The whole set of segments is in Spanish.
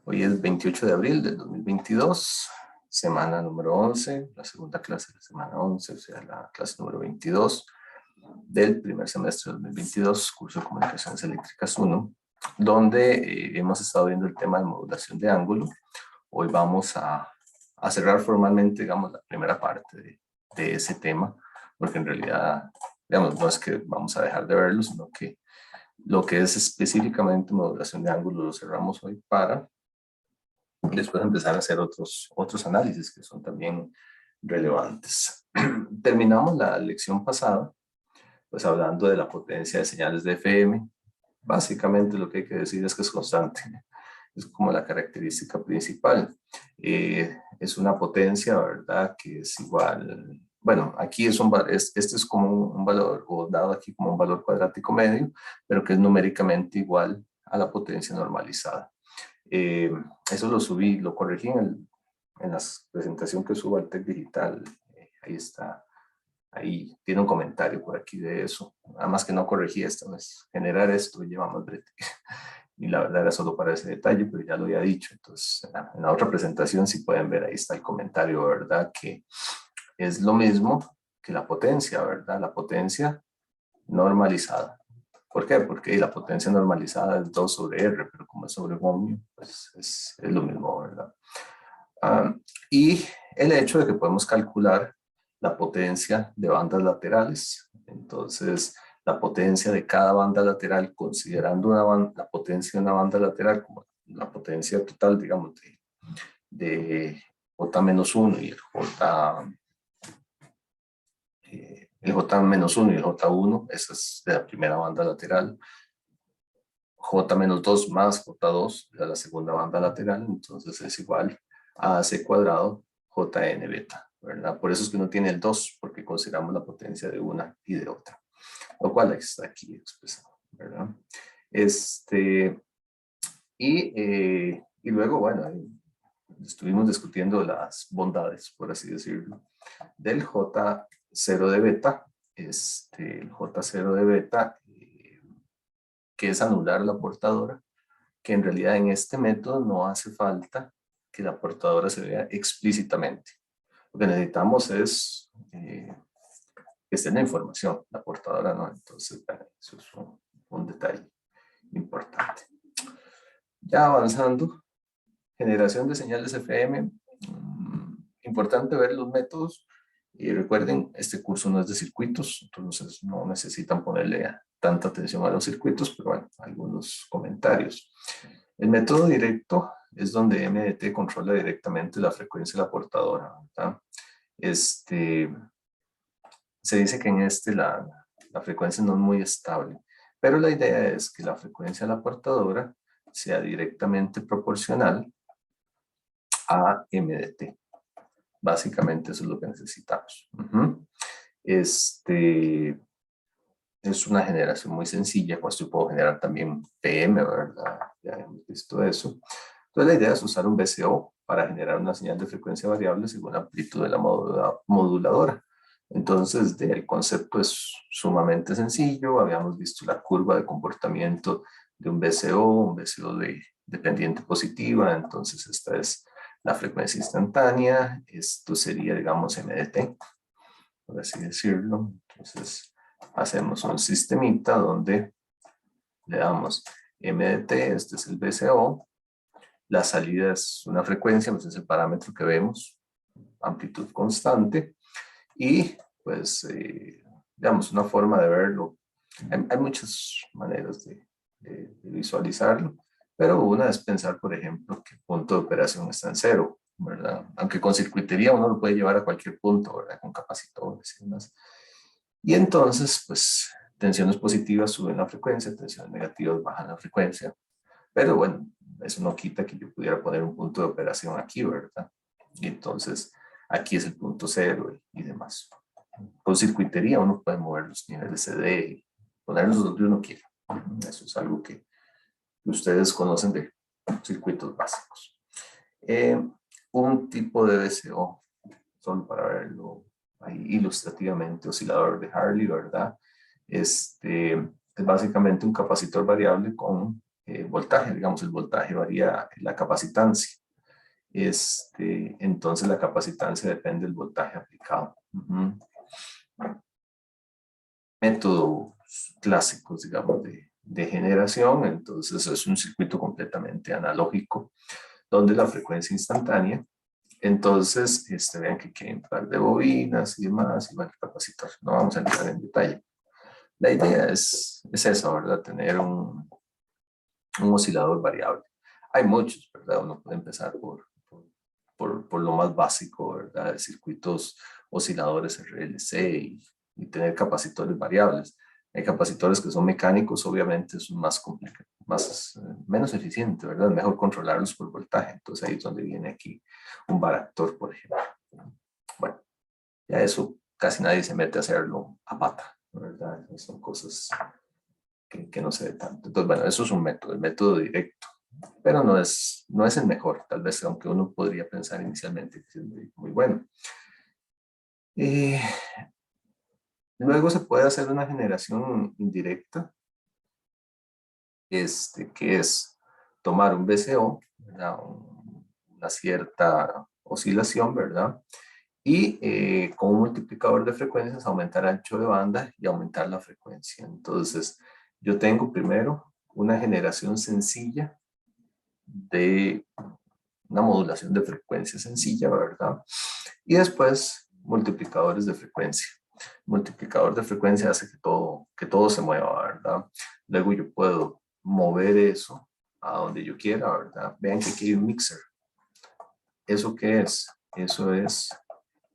Hoy es 28 de abril del 2022, semana número 11, la segunda clase de la semana 11, o sea, la clase número 22 del primer semestre de 2022, curso de Comunicaciones Eléctricas 1, donde hemos estado viendo el tema de modulación de ángulo. Hoy vamos a cerrar formalmente, digamos, la primera parte de ese tema, porque en realidad, digamos, no es que vamos a dejar de verlo, sino que lo que es específicamente modulación de ángulo lo cerramos hoy para después empezar a hacer otros análisis que son también relevantes. Terminamos la lección pasada, pues hablando de la potencia de señales de FM. Básicamente lo que hay que decir es que es constante, es como la característica principal. Es una potencia, ¿verdad?, que es igual, bueno, aquí este es como un valor, o dado aquí como un valor cuadrático medio, pero que es numéricamente igual a la potencia normalizada. Eso lo subí, lo corregí en la presentación que subo al TEC Digital. Ahí está, ahí tiene un comentario por aquí de eso. Nada más que no corregí esta vez. Generar esto lleva más brete. Y la verdad era solo para ese detalle, pero ya lo había dicho. Entonces, en la otra presentación, si pueden ver, ahí está el comentario, ¿verdad? Que es lo mismo que la potencia, ¿verdad? La potencia normalizada. ¿Por qué? Porque la potencia normalizada es 2 sobre R, pero como es sobre ohmio, pues es lo mismo, ¿verdad? Y el hecho de que podemos calcular la potencia de bandas laterales. Entonces, la potencia de cada banda lateral, considerando la potencia de una banda lateral como la potencia total, digamos, de J-1 y el J-1 y el J1, esa es de la primera banda lateral. J-2 más J2 de la segunda banda lateral, entonces es igual a AC cuadrado JN beta, ¿verdad? Por eso es que uno tiene el 2, porque consideramos la potencia de una y de otra, lo cual está aquí expresado, ¿verdad? Y luego, bueno, estuvimos discutiendo las bondades, por así decirlo, del J0 de beta, el J0 de beta, que es anular la portadora, que en realidad en este método no hace falta que la portadora se vea explícitamente. Lo que necesitamos es que esté en la información, la portadora no. Entonces, bueno, eso es un detalle importante. Ya avanzando, generación de señales FM. Importante ver los métodos. Y recuerden, este curso no es de circuitos, entonces no necesitan ponerle tanta atención a los circuitos, pero bueno, algunos comentarios. El método directo es donde MDT controla directamente la frecuencia de la portadora, ¿verdad? Se dice que en la frecuencia no es muy estable, pero la idea es que la frecuencia de la portadora sea directamente proporcional a MDT. Básicamente eso es lo que necesitamos. Es una generación muy sencilla, pues yo puedo generar también PM, ¿verdad? Ya hemos visto eso. Entonces la idea es usar un VCO para generar una señal de frecuencia variable según la amplitud de la moduladora. Entonces el concepto es sumamente sencillo. Habíamos visto la curva de comportamiento de un VCO de pendiente positiva. Entonces esta es la frecuencia instantánea. Esto sería, digamos, MDT, por así decirlo. Entonces hacemos un sistemita donde le damos MDT, este es el VCO, la salida es una frecuencia, pues es el parámetro que vemos, amplitud constante, y pues, digamos, una forma de verlo. Hay muchas maneras de visualizarlo, pero una es pensar, por ejemplo, que el punto de operación está en 0, ¿verdad? Aunque con circuitería uno lo puede llevar a cualquier punto, ¿verdad? Con capacitores y demás. Y entonces, pues, tensiones positivas suben la frecuencia, tensiones negativas bajan la frecuencia. Pero bueno, eso no quita que yo pudiera poner un punto de operación aquí, ¿verdad? Y entonces, aquí es el punto 0 y demás. Con circuitería uno puede mover los niveles CD y ponerlos donde uno quiera. Eso es algo que ustedes conocen de circuitos básicos. Un tipo de VCO, solo para verlo ahí ilustrativamente, oscilador de Hartley, ¿verdad? Es básicamente un capacitor variable con voltaje, digamos, el voltaje varía la capacitancia. Entonces la capacitancia depende del voltaje aplicado. Métodos clásicos, digamos, de generación. Entonces es un circuito completamente analógico, donde la frecuencia instantánea. Entonces, vean que hay un par de bobinas y demás, y va el capacitor. No vamos a entrar en detalle. La idea es esa, ¿verdad? Tener un oscilador variable. Hay muchos, ¿verdad? Uno puede empezar por lo más básico, ¿verdad? De circuitos osciladores RLC y tener capacitores variables. Hay capacitores que son mecánicos, obviamente es más complicado, menos eficiente, ¿verdad? Mejor controlarlos por voltaje. Entonces ahí es donde viene aquí un varactor, por ejemplo. Bueno, ya eso casi nadie se mete a hacerlo a pata, ¿verdad? Son cosas que no se ve tanto. Entonces, bueno, eso es un método, el método directo, pero no es el mejor, tal vez, aunque uno podría pensar inicialmente que es muy bueno. Luego se puede hacer una generación indirecta, que es tomar un VCO, ¿verdad? Una cierta oscilación, ¿verdad? Y con un multiplicador de frecuencias aumentar el ancho de banda y aumentar la frecuencia. Entonces, yo tengo primero una generación sencilla de una modulación de frecuencia sencilla, ¿verdad? Y después multiplicadores de frecuencia. Multiplicador de frecuencia hace que todo se mueva, ¿verdad? Luego yo puedo mover eso a donde yo quiera, ¿verdad? Vean que aquí hay un mixer. ¿Eso qué es? Eso es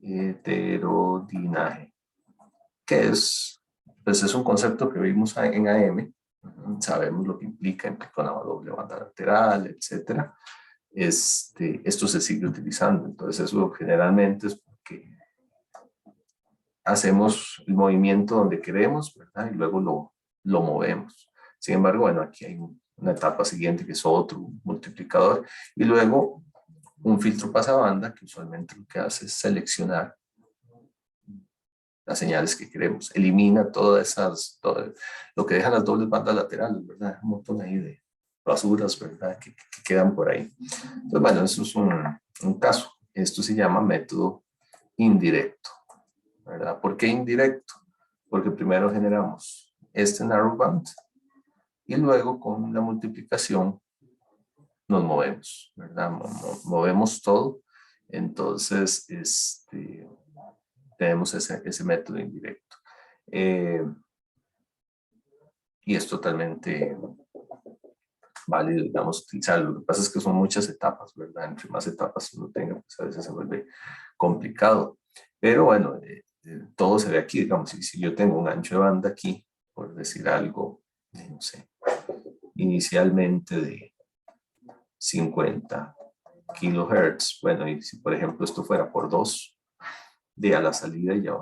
heterodinaje. ¿Qué es? Pues es un concepto que vimos en AM. Sabemos lo que implica una doble banda lateral, etcétera. Esto se sigue utilizando. Entonces eso generalmente es porque hacemos el movimiento donde queremos, ¿verdad? Y luego lo movemos. Sin embargo, bueno, aquí hay una etapa siguiente que es otro multiplicador y luego un filtro pasabanda que usualmente lo que hace es seleccionar las señales que queremos. Elimina todo lo que dejan las dobles bandas laterales, ¿verdad? Un montón ahí de basuras, ¿verdad? Que quedan por ahí. Entonces, bueno, eso es un caso. Esto se llama método indirecto, ¿verdad? ¿Por qué indirecto? Porque primero generamos este narrowband y luego con la multiplicación nos movemos, ¿verdad? Movemos todo. Entonces, tenemos ese método indirecto. Y es totalmente válido, digamos, utilizarlo. Lo que pasa es que son muchas etapas, ¿verdad? Entre más etapas uno tenga, pues a veces se vuelve complicado. Pero bueno, todo se ve aquí, digamos, si yo tengo un ancho de banda aquí, por decir algo, no sé, inicialmente de 50 kilohertz, bueno, y si por ejemplo esto fuera por 2, de a la salida ya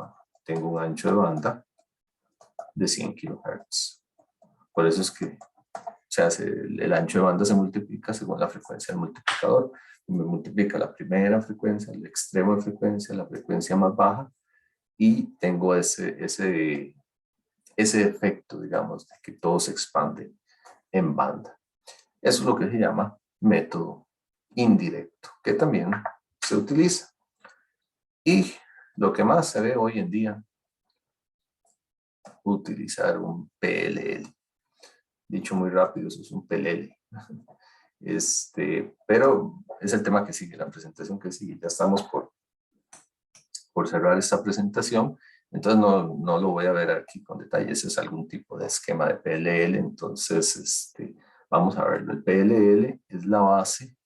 tengo un ancho de banda de 100 kilohertz. Por eso es que el ancho de banda se multiplica según la frecuencia del multiplicador. Me multiplica la primera frecuencia, el extremo de frecuencia, la frecuencia más baja, y tengo ese efecto, digamos, de que todo se expande en banda. Eso es lo que se llama método indirecto, que también se utiliza. Y lo que más se ve hoy en día, utilizar un PLL. Dicho muy rápido, eso es un PLL. Pero es el tema que sigue, la presentación que sigue. Ya estamos por cerrar esta presentación, entonces no lo voy a ver aquí con detalles, es algún tipo de esquema de PLL, entonces vamos a verlo. El PLL es la base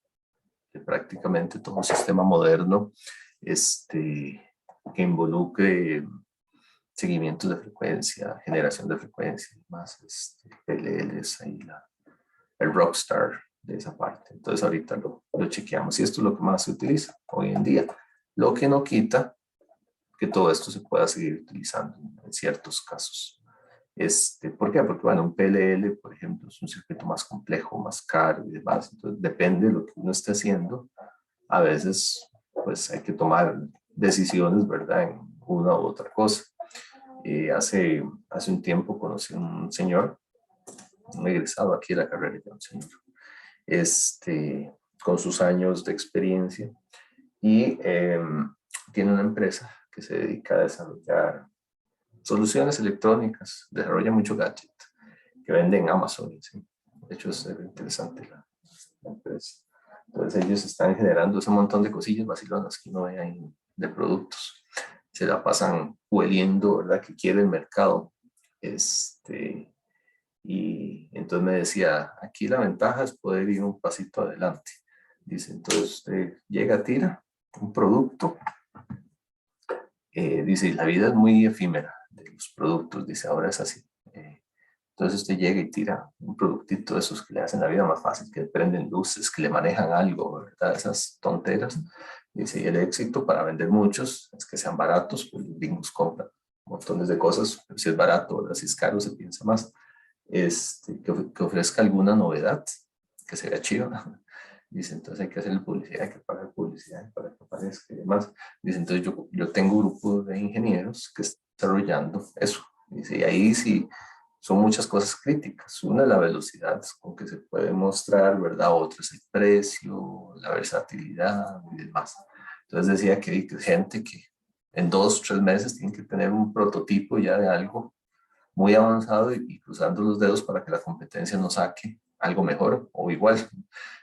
de prácticamente todo un sistema moderno que involucre seguimientos de frecuencia, generación de frecuencia y más. PLL es ahí el rockstar de esa parte. Entonces ahorita lo chequeamos y esto es lo que más se utiliza hoy en día. Lo que no quita que todo esto se pueda seguir utilizando en ciertos casos. ¿Por qué? Porque bueno, un PLL, por ejemplo, es un circuito más complejo, más caro y demás. Entonces depende de lo que uno esté haciendo. A veces pues hay que tomar decisiones, ¿verdad? En una u otra cosa. Hace un tiempo conocí a un señor un egresado aquí de la carrera, ya un señor, con sus años de experiencia, y tiene una empresa que se dedica a desarrollar soluciones electrónicas, desarrolla mucho gadget que vende en Amazon, ¿sí? De hecho es interesante la empresa. Entonces ellos están generando ese montón de cosillas vacilonas que uno ve ahí de productos. Se la pasan hueliendo, ¿verdad? Que quiere el mercado. Y entonces me decía, aquí la ventaja es poder ir un pasito adelante. Dice, entonces usted llega, tira un producto. Dice, la vida es muy efímera de los productos. Dice, ahora es así. Entonces usted llega y tira un productito de esos que le hacen la vida más fácil, que prenden luces, que le manejan algo, ¿verdad? Esas tonteras. Dice, y el éxito para vender muchos es que sean baratos, pues los gringos compran montones de cosas, pero si es barato, ¿verdad? Si es caro, se piensa más. Que ofrezca alguna novedad, que sea chiva. Dice, entonces hay que hacer publicidad, hay que pagar publicidad para que aparezca y demás. Dice, entonces yo tengo un grupo de ingenieros que están desarrollando eso. Dice, y ahí sí son muchas cosas críticas. Una es la velocidad con que se puede mostrar, ¿verdad? Otra es el precio, la versatilidad y demás. Entonces decía que hay gente que en 2 o 3 meses tiene que tener un prototipo ya de algo muy avanzado y cruzando los dedos para que la competencia nos saque algo mejor o igual.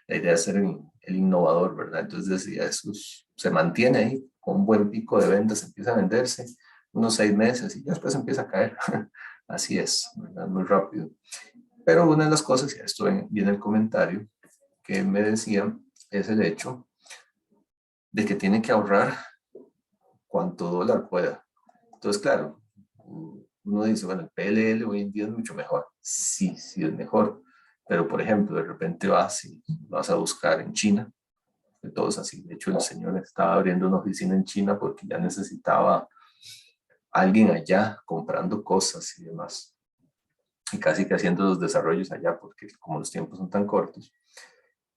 La idea es ser el innovador, ¿verdad? Entonces decía, eso se mantiene ahí con un buen pico de ventas, empieza a venderse unos 6 meses y después empieza a caer. Así es, ¿verdad? Muy rápido. Pero una de las cosas, y esto viene el comentario que me decían, es el hecho de que tienen que ahorrar cuanto dólar pueda. Entonces, claro, uno dice, bueno, el PLL hoy en día es mucho mejor. Sí, sí es mejor. Pero, por ejemplo, de repente vas a buscar en China, de todos así. De hecho, el señor estaba abriendo una oficina en China porque ya necesitaba alguien allá comprando cosas y demás. Y casi que haciendo los desarrollos allá, porque como los tiempos son tan cortos.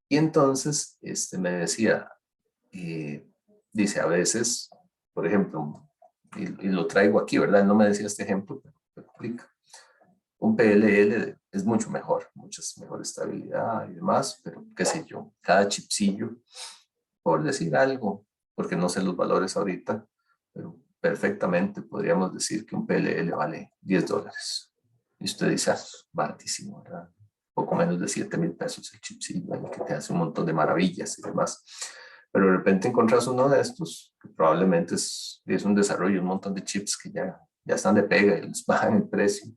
Y entonces, me decía, eh, dice, a veces, por ejemplo, y lo traigo aquí, ¿verdad? Él no me decía este ejemplo, pero lo explica. Un PLL es mucho mejor, muchas mejor estabilidad y demás, pero qué sé yo, cada chipsillo, por decir algo, porque no sé los valores ahorita, pero perfectamente podríamos decir que un PLL vale $10. Y usted dice, ah, es baratísimo, ¿verdad? Poco menos de 7,000 pesos el chipsillo, que te hace un montón de maravillas y demás. Pero de repente encontrás uno de estos, que probablemente es un desarrollo, un montón de chips que ya están de pega y les bajan el precio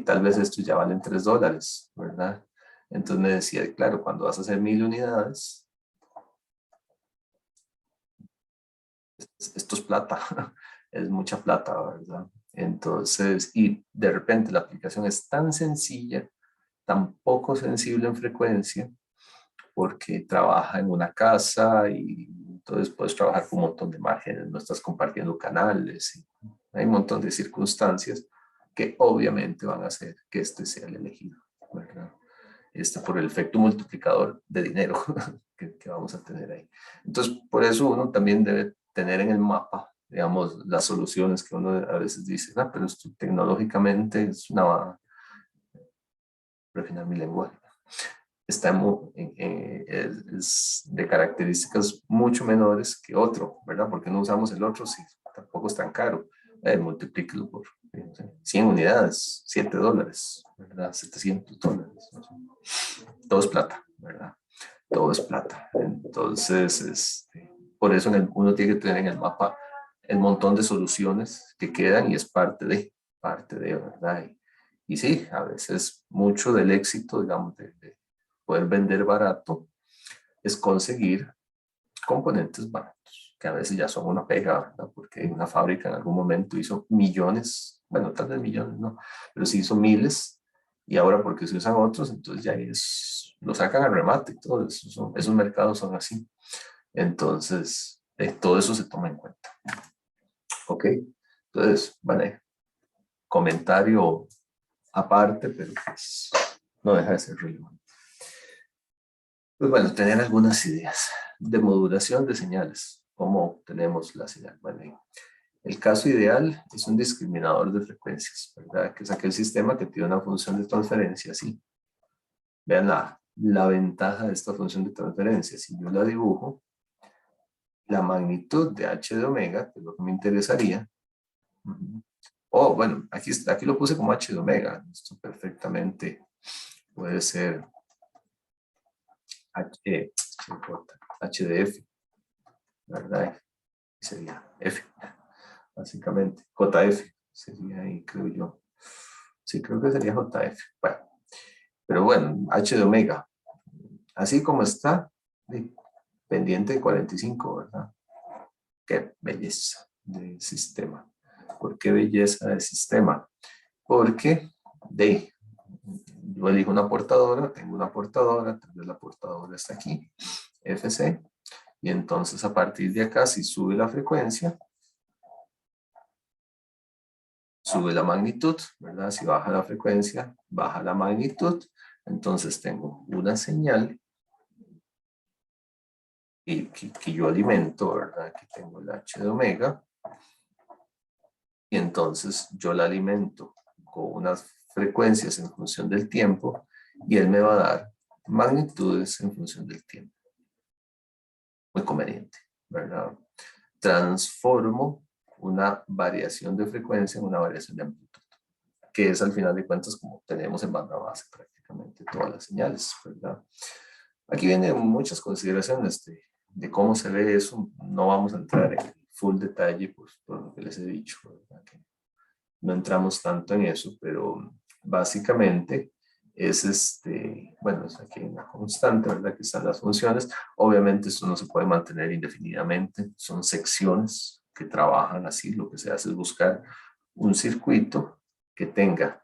tal vez estos ya valen $3, ¿verdad? Entonces me decía, claro, cuando vas a hacer 1,000 unidades, esto es plata, es mucha plata, ¿verdad? Entonces, y de repente la aplicación es tan sencilla, tan poco sensible en frecuencia, porque trabaja en una casa y entonces puedes trabajar con un montón de márgenes, no estás compartiendo canales, y hay un montón de circunstancias que obviamente van a hacer que este sea el elegido, ¿verdad? Por el efecto multiplicador de dinero que vamos a tener ahí. Entonces, por eso uno también debe tener en el mapa, digamos, las soluciones que uno a veces dice, ah, pero esto tecnológicamente es una, refinar mi lenguaje, está es de características mucho menores que otro, ¿verdad? Porque no usamos el otro si tampoco es tan caro. Multiplíquelo por 100 unidades, $7, ¿verdad? $700. No sé. Todo es plata, ¿verdad? Todo es plata. Entonces, por eso uno tiene que tener en el mapa el montón de soluciones que quedan y es parte de, ¿verdad? Y sí, a veces mucho del éxito, digamos, de poder vender barato es conseguir componentes baratos, que a veces ya son una pega, ¿verdad? Porque una fábrica en algún momento hizo millones, bueno, tal vez millones, no, pero sí hizo miles, y ahora porque se usan otros, entonces ya lo sacan al remate, y todo eso, esos mercados son así. Entonces, todo eso se toma en cuenta. Ok, entonces, vale, comentario aparte, pero pues no deja de ser relevante. Pues bueno, tener algunas ideas de modulación de señales. ¿Cómo obtenemos la señal? Bueno, El caso ideal es un discriminador de frecuencias, ¿verdad? Que es aquel sistema que tiene una función de transferencia así. Vean la ventaja de esta función de transferencia. Si yo la dibujo, la magnitud de h de omega, que es lo que me interesaría, o bueno, aquí lo puse como h de omega. Esto perfectamente puede ser h de f, ¿verdad? Sería f, básicamente. JF sería ahí, creo yo. Sí, creo que sería JF. Bueno, pero bueno, h de omega. Así como está, pendiente de 45, ¿verdad? Qué belleza de sistema. ¿Por qué belleza de sistema? Porque yo elijo una portadora, tengo una portadora, tal vez la portadora está aquí, FC, y entonces a partir de acá, si sube la frecuencia, sube la magnitud, ¿verdad? Si baja la frecuencia, baja la magnitud, entonces tengo una señal y que yo alimento, ¿verdad? Aquí tengo el h de omega, y entonces yo la alimento con unas frecuencias en función del tiempo y él me va a dar magnitudes en función del tiempo. Muy conveniente, ¿verdad? Transformo una variación de frecuencia en una variación de amplitud, que es al final de cuentas como tenemos en banda base prácticamente todas las señales, ¿verdad? Aquí vienen muchas consideraciones de cómo se ve eso. No vamos a entrar en full detalle, pues, por lo que les he dicho, ¿verdad? Que no entramos tanto en eso, pero básicamente es bueno, es aquí una constante, ¿verdad? Que están las funciones. Obviamente esto no se puede mantener indefinidamente, son secciones que trabajan así. Lo que se hace es buscar un circuito que tenga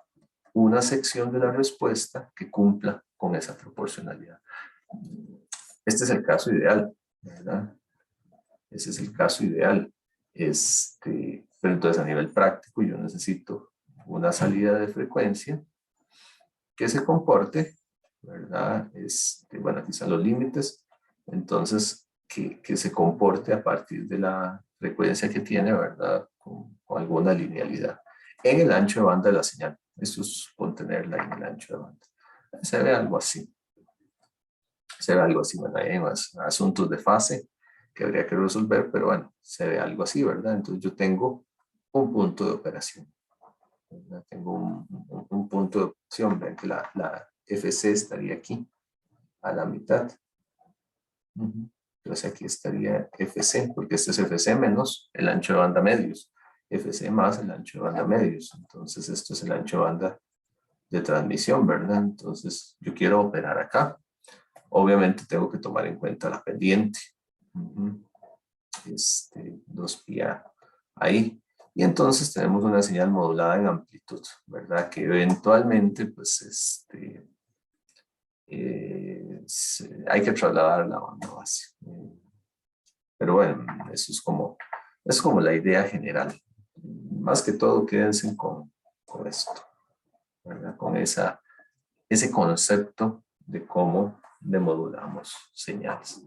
una sección de la respuesta que cumpla con esa proporcionalidad. Este es el caso ideal, ¿verdad? Ese es el caso ideal. Pero entonces a nivel práctico yo necesito una salida de frecuencia que se comporte, ¿verdad? Bueno, aquí están los límites. Entonces, que se comporte a partir de la frecuencia que tiene, ¿verdad? Con alguna linealidad. En el ancho de banda de la señal. Eso es contenerla en el ancho de banda. Se ve algo así. Se ve algo así. Bueno, hay más asuntos de fase que habría que resolver, pero bueno, se ve algo así, ¿verdad? Entonces yo tengo un punto de operación. ¿Verdad? Tengo un punto de operación. Ven que la FC estaría aquí, a la mitad. Entonces aquí estaría FC, porque este es FC menos el ancho de banda medios. FC más el ancho de banda medios. Entonces esto es el ancho de banda de transmisión, ¿verdad? Entonces yo quiero operar acá. Obviamente tengo que tomar en cuenta la pendiente. 2πA ahí. Y entonces tenemos una señal modulada en amplitud, ¿verdad? Que eventualmente, pues, hay que trasladar a la banda base. Pero bueno, eso es como la idea general. Más que todo, quédense con esto, ¿verdad? Con ese concepto de cómo demodulamos señales.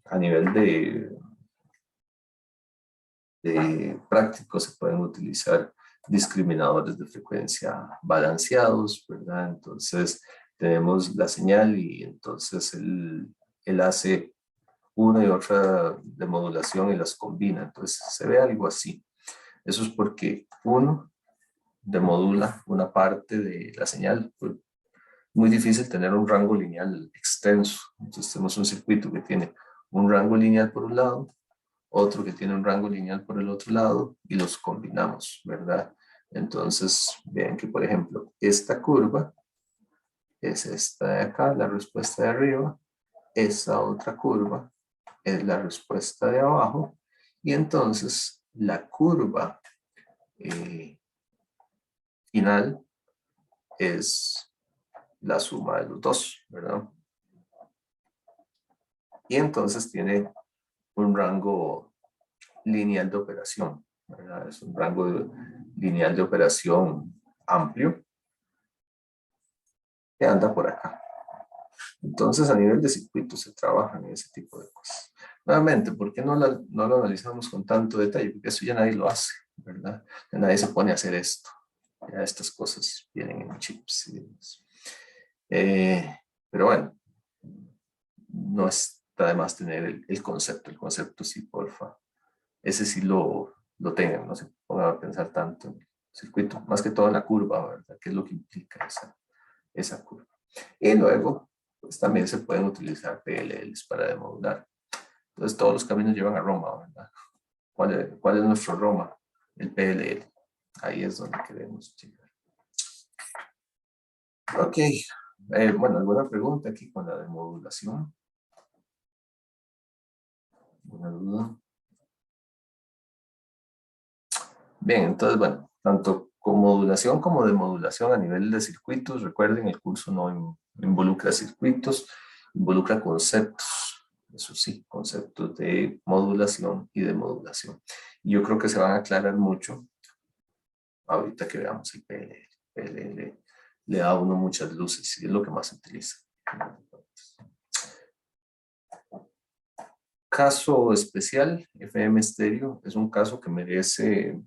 A nivel de práctico se pueden utilizar discriminadores de frecuencia balanceados, ¿verdad? Entonces tenemos la señal y entonces él hace una y otra demodulación y las combina. Entonces se ve algo así. Eso es porque uno demodula una parte de la señal. Muy difícil tener un rango lineal extenso. Entonces tenemos un circuito que tiene un rango lineal por un lado, otro que tiene un rango lineal por el otro lado y los combinamos, ¿verdad? Entonces, vean que, por ejemplo, esta curva es esta de acá, la respuesta de arriba, esta otra curva es la respuesta de abajo, y entonces la curva final es la suma de los dos, ¿verdad? Y entonces tiene un rango lineal de operación, ¿verdad? Es un rango lineal de operación amplio que anda por acá. Entonces, a nivel de circuitos se trabajan ese tipo de cosas. Nuevamente, ¿por qué no lo analizamos con tanto detalle? Porque eso ya nadie lo hace, ¿verdad? Ya nadie se pone a hacer esto. Ya estas cosas vienen en chips y demás. Pero bueno, no está de más tener el concepto. El concepto sí, porfa. Ese sí lo tengan, no se pongan a pensar tanto en el circuito, más que todo en la curva, ¿verdad? ¿Qué es lo que implica esa curva? Y luego, pues también se pueden utilizar PLLs para demodular. Entonces, todos los caminos llevan a Roma, ¿verdad? ¿Cuál es nuestro Roma? El PLL. Ahí es donde queremos llegar. Ok. Bueno, ¿alguna pregunta aquí con la demodulación? ¿Alguna duda? Bien, entonces, bueno, tanto con modulación como demodulación a nivel de circuitos, recuerden, el curso no involucra circuitos, involucra conceptos, eso sí, conceptos de modulación y demodulación. Y yo creo que se van a aclarar mucho ahorita que veamos el PLL. PLL le da a uno muchas luces y es lo que más se utiliza. Caso especial, FM estéreo, es un caso que merece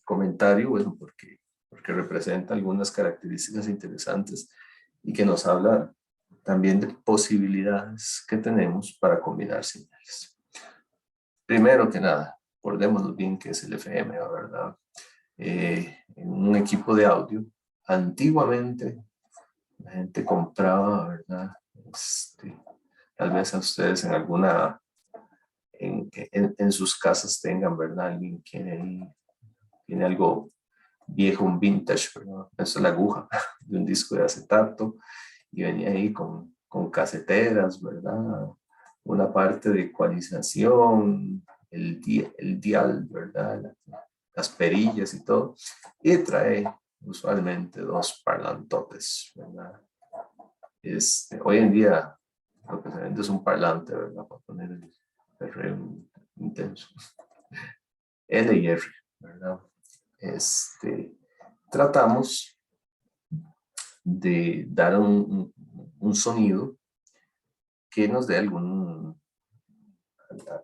comentario, bueno, porque representa algunas características interesantes y que nos habla también de posibilidades que tenemos para combinar señales. Primero que nada, recordémonos bien qué es el FM, ¿verdad? En un equipo de audio, antiguamente la gente compraba, ¿verdad? Tal vez a ustedes en alguna, en sus casas tengan, ¿verdad? Alguien que tiene algo viejo, un vintage, ¿verdad? Eso es la aguja de un disco de acetato y venía ahí con caseteras, ¿verdad? Una parte de ecualización, el dial, ¿verdad? Las perillas y todo. Y trae usualmente dos parlantotes, ¿verdad? Hoy en día lo que se vende es un parlante, ¿verdad? Para poner el perreo intenso. L y R, ¿verdad? Tratamos de dar un sonido que nos dé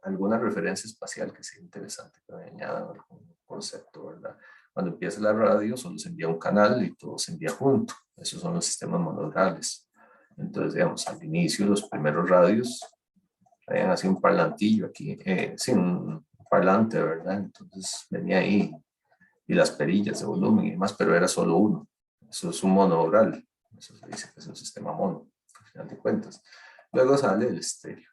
alguna referencia espacial que sea interesante, que me añada algún concepto, ¿verdad? Cuando empieza la radio solo se envía un canal y todo se envía junto. Esos son los sistemas monodrales. Entonces, digamos, al inicio los primeros radios traían así un parlantillo aquí, sí, un parlante, ¿verdad? Entonces venía ahí y las perillas de volumen y demás, pero era solo uno. Eso es un monodral. Eso se dice que es un sistema mono, al final de cuentas. Luego sale el estéreo.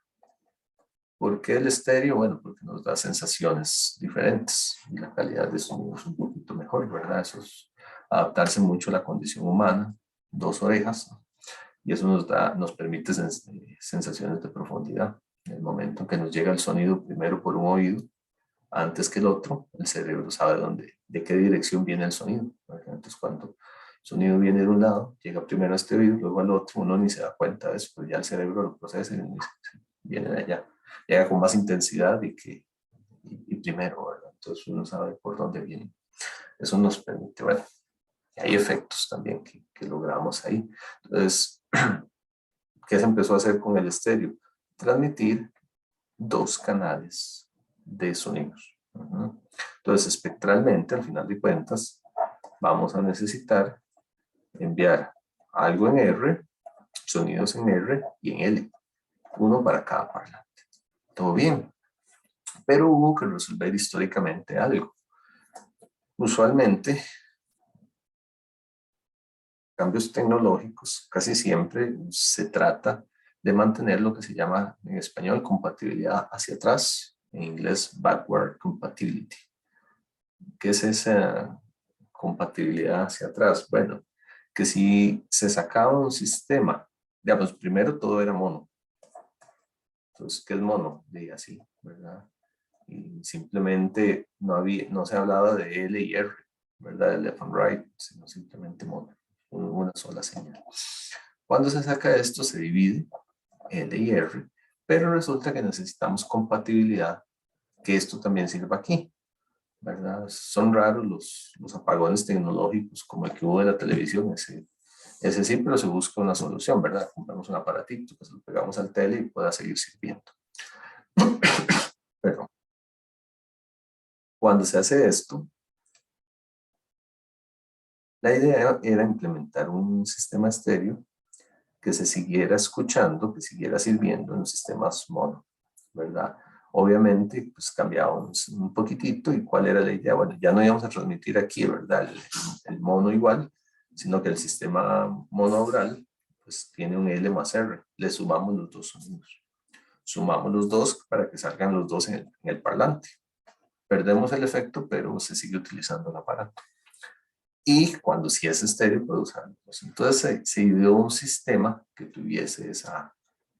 ¿Por qué el estéreo? Bueno, porque nos da sensaciones diferentes y la calidad de sonido es un poquito mejor, ¿verdad? Eso es adaptarse mucho a la condición humana, dos orejas, ¿no? Y eso nos permite sensaciones de profundidad. En el momento en que nos llega el sonido primero por un oído, antes que el otro, el cerebro sabe de qué dirección viene el sonido. Entonces, cuando el sonido viene de un lado, llega primero a este oído, luego al otro, uno ni se da cuenta de eso, pues ya el cerebro lo procesa y viene de allá. Llega con más intensidad y primero, ¿verdad? Entonces uno sabe por dónde viene. Eso nos permite, bueno, hay efectos también que logramos ahí. Entonces, ¿qué se empezó a hacer con el estéreo? Transmitir dos canales de sonidos. Entonces, espectralmente, al final de cuentas, vamos a necesitar enviar algo en R, sonidos en R y en L, uno para cada parlante. Todo bien, pero hubo que resolver históricamente algo. Usualmente, cambios tecnológicos, casi siempre se trata de mantener lo que se llama en español compatibilidad hacia atrás, en inglés backward compatibility. ¿Qué es esa compatibilidad hacia atrás? Bueno, que si se sacaba un sistema, digamos, primero todo era mono. Entonces, ¿qué es mono? De así, ¿verdad? Y simplemente no se hablaba de L y R, ¿verdad? De left and right, sino simplemente mono, una sola señal. Cuando se saca esto, se divide L y R, pero resulta que necesitamos compatibilidad, que esto también sirva aquí, ¿verdad? Son raros los apagones tecnológicos como el que hubo de la televisión, ese sí, pero se busca una solución, ¿verdad? Compramos un aparatito que se lo pegamos al tele y pueda seguir sirviendo. Perdón. Cuando se hace esto, la idea era implementar un sistema estéreo que se siguiera escuchando, que siguiera sirviendo en los sistemas mono, ¿verdad? Obviamente, pues cambiábamos un poquitito. ¿Y cuál era la idea? Bueno, ya no íbamos a transmitir aquí, ¿verdad? El mono igual, sino que el sistema monaural, pues tiene un L más R. Le sumamos los dos sonidos. Sumamos los dos para que salgan los dos en el parlante. Perdemos el efecto, pero se sigue utilizando el aparato. Y cuando sí es estéreo, puede usarlo. Entonces se ideó un sistema que tuviese esa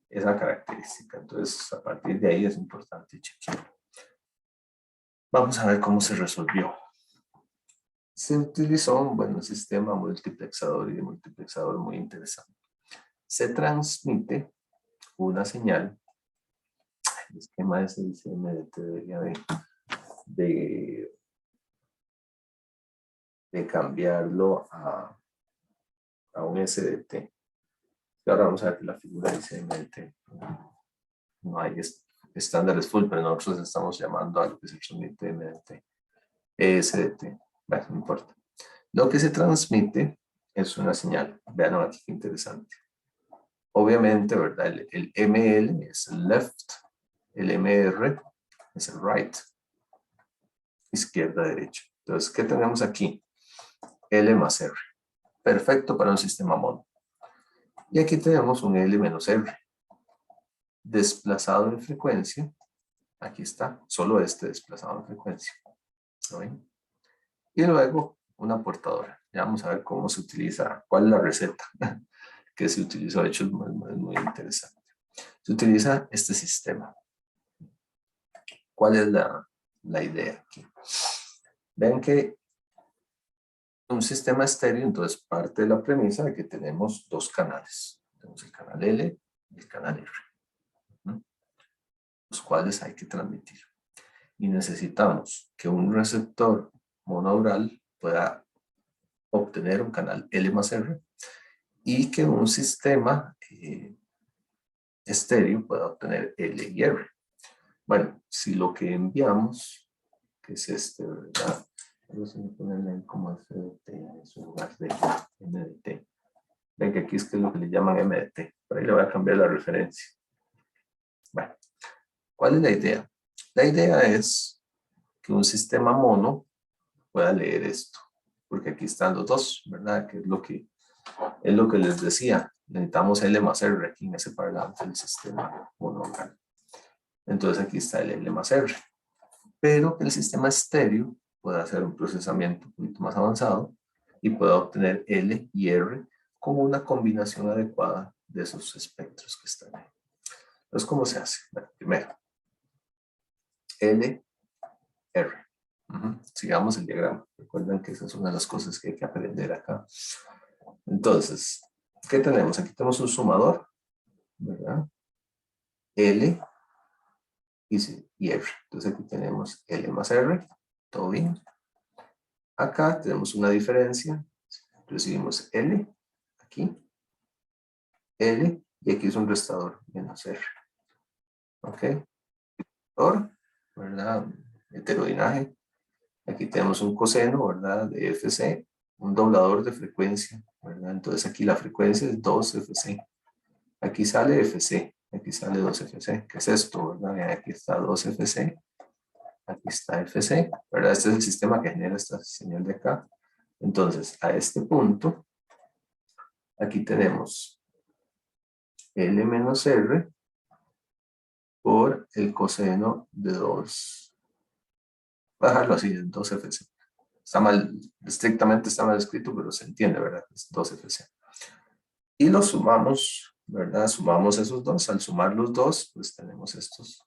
característica. Entonces, a partir de ahí es importante chequear. Vamos a ver cómo se resolvió. Se utilizó un buen sistema multiplexador y de multiplexador muy interesante. Se transmite una señal. El esquema ese dice MDT debería de cambiarlo a un SDT. Y ahora vamos a ver que la figura dice MDT. No hay estándares full, pero nosotros estamos llamando a lo que se transmite MDT. SDT. Bueno, no importa. Lo que se transmite es una señal. Vean aquí qué interesante. Obviamente, ¿verdad? El ML es el left, el MR es el right, izquierda, derecha. Entonces, ¿qué tenemos aquí? L más R. Perfecto para un sistema mono. Y aquí tenemos un L menos R. Desplazado en frecuencia. Aquí está, solo este desplazado en frecuencia. ¿No ven? Y luego una portadora. Ya vamos a ver cómo se utiliza, cuál es la receta que se utilizó. De hecho, es muy interesante. Se utiliza este sistema. ¿Cuál es la idea aquí? Ven que un sistema estéreo, entonces parte de la premisa de que tenemos dos canales. Tenemos el canal L y el canal R, ¿no? Los cuales hay que transmitir. Y necesitamos que un receptor monaural pueda obtener un canal L más R y que un sistema estéreo pueda obtener L y R. Bueno, si lo que enviamos, que es este, ¿verdad? Vamos a ponerle ahí como SDT en su lugar de MDT. Ven que aquí es que es lo que le llaman MDT. Por ahí le voy a cambiar la referencia. Bueno, ¿cuál es la idea? La idea es que un sistema mono pueda leer esto. Porque aquí están los dos, ¿verdad? Que es lo que les decía. Necesitamos L más R aquí en ese parlante del sistema monaural. Entonces aquí está el L más R. Pero que el sistema estéreo pueda hacer un procesamiento un poquito más avanzado y pueda obtener L y R con una combinación adecuada de esos espectros que están ahí. Entonces, ¿cómo se hace? Bueno, primero, L, R. Sigamos el diagrama. Recuerden que esa es una de las cosas que hay que aprender acá. Entonces, ¿qué tenemos? Aquí tenemos un sumador, ¿verdad? L y R. Entonces aquí tenemos L más R. ¿Todo bien? Acá tenemos una diferencia. Recibimos L, aquí, L, y aquí es un restador menos R. ¿Ok? ¿Verdad? Heterodinaje. Aquí tenemos un coseno, ¿verdad? De FC, un doblador de frecuencia, ¿verdad? Entonces aquí la frecuencia es 2FC. Aquí sale FC, aquí sale 2FC. ¿Qué es esto, verdad? Aquí está 2FC, aquí está FC, ¿verdad? Este es el sistema que genera esta señal de acá. Entonces, a este punto, aquí tenemos L menos R por el coseno de 2. Voy a dejarlo así, 2FC. Está mal, estrictamente está mal escrito, pero se entiende, ¿verdad? Es 2FC. Y los sumamos, ¿verdad? Sumamos esos dos. Al sumar los dos, pues tenemos estos.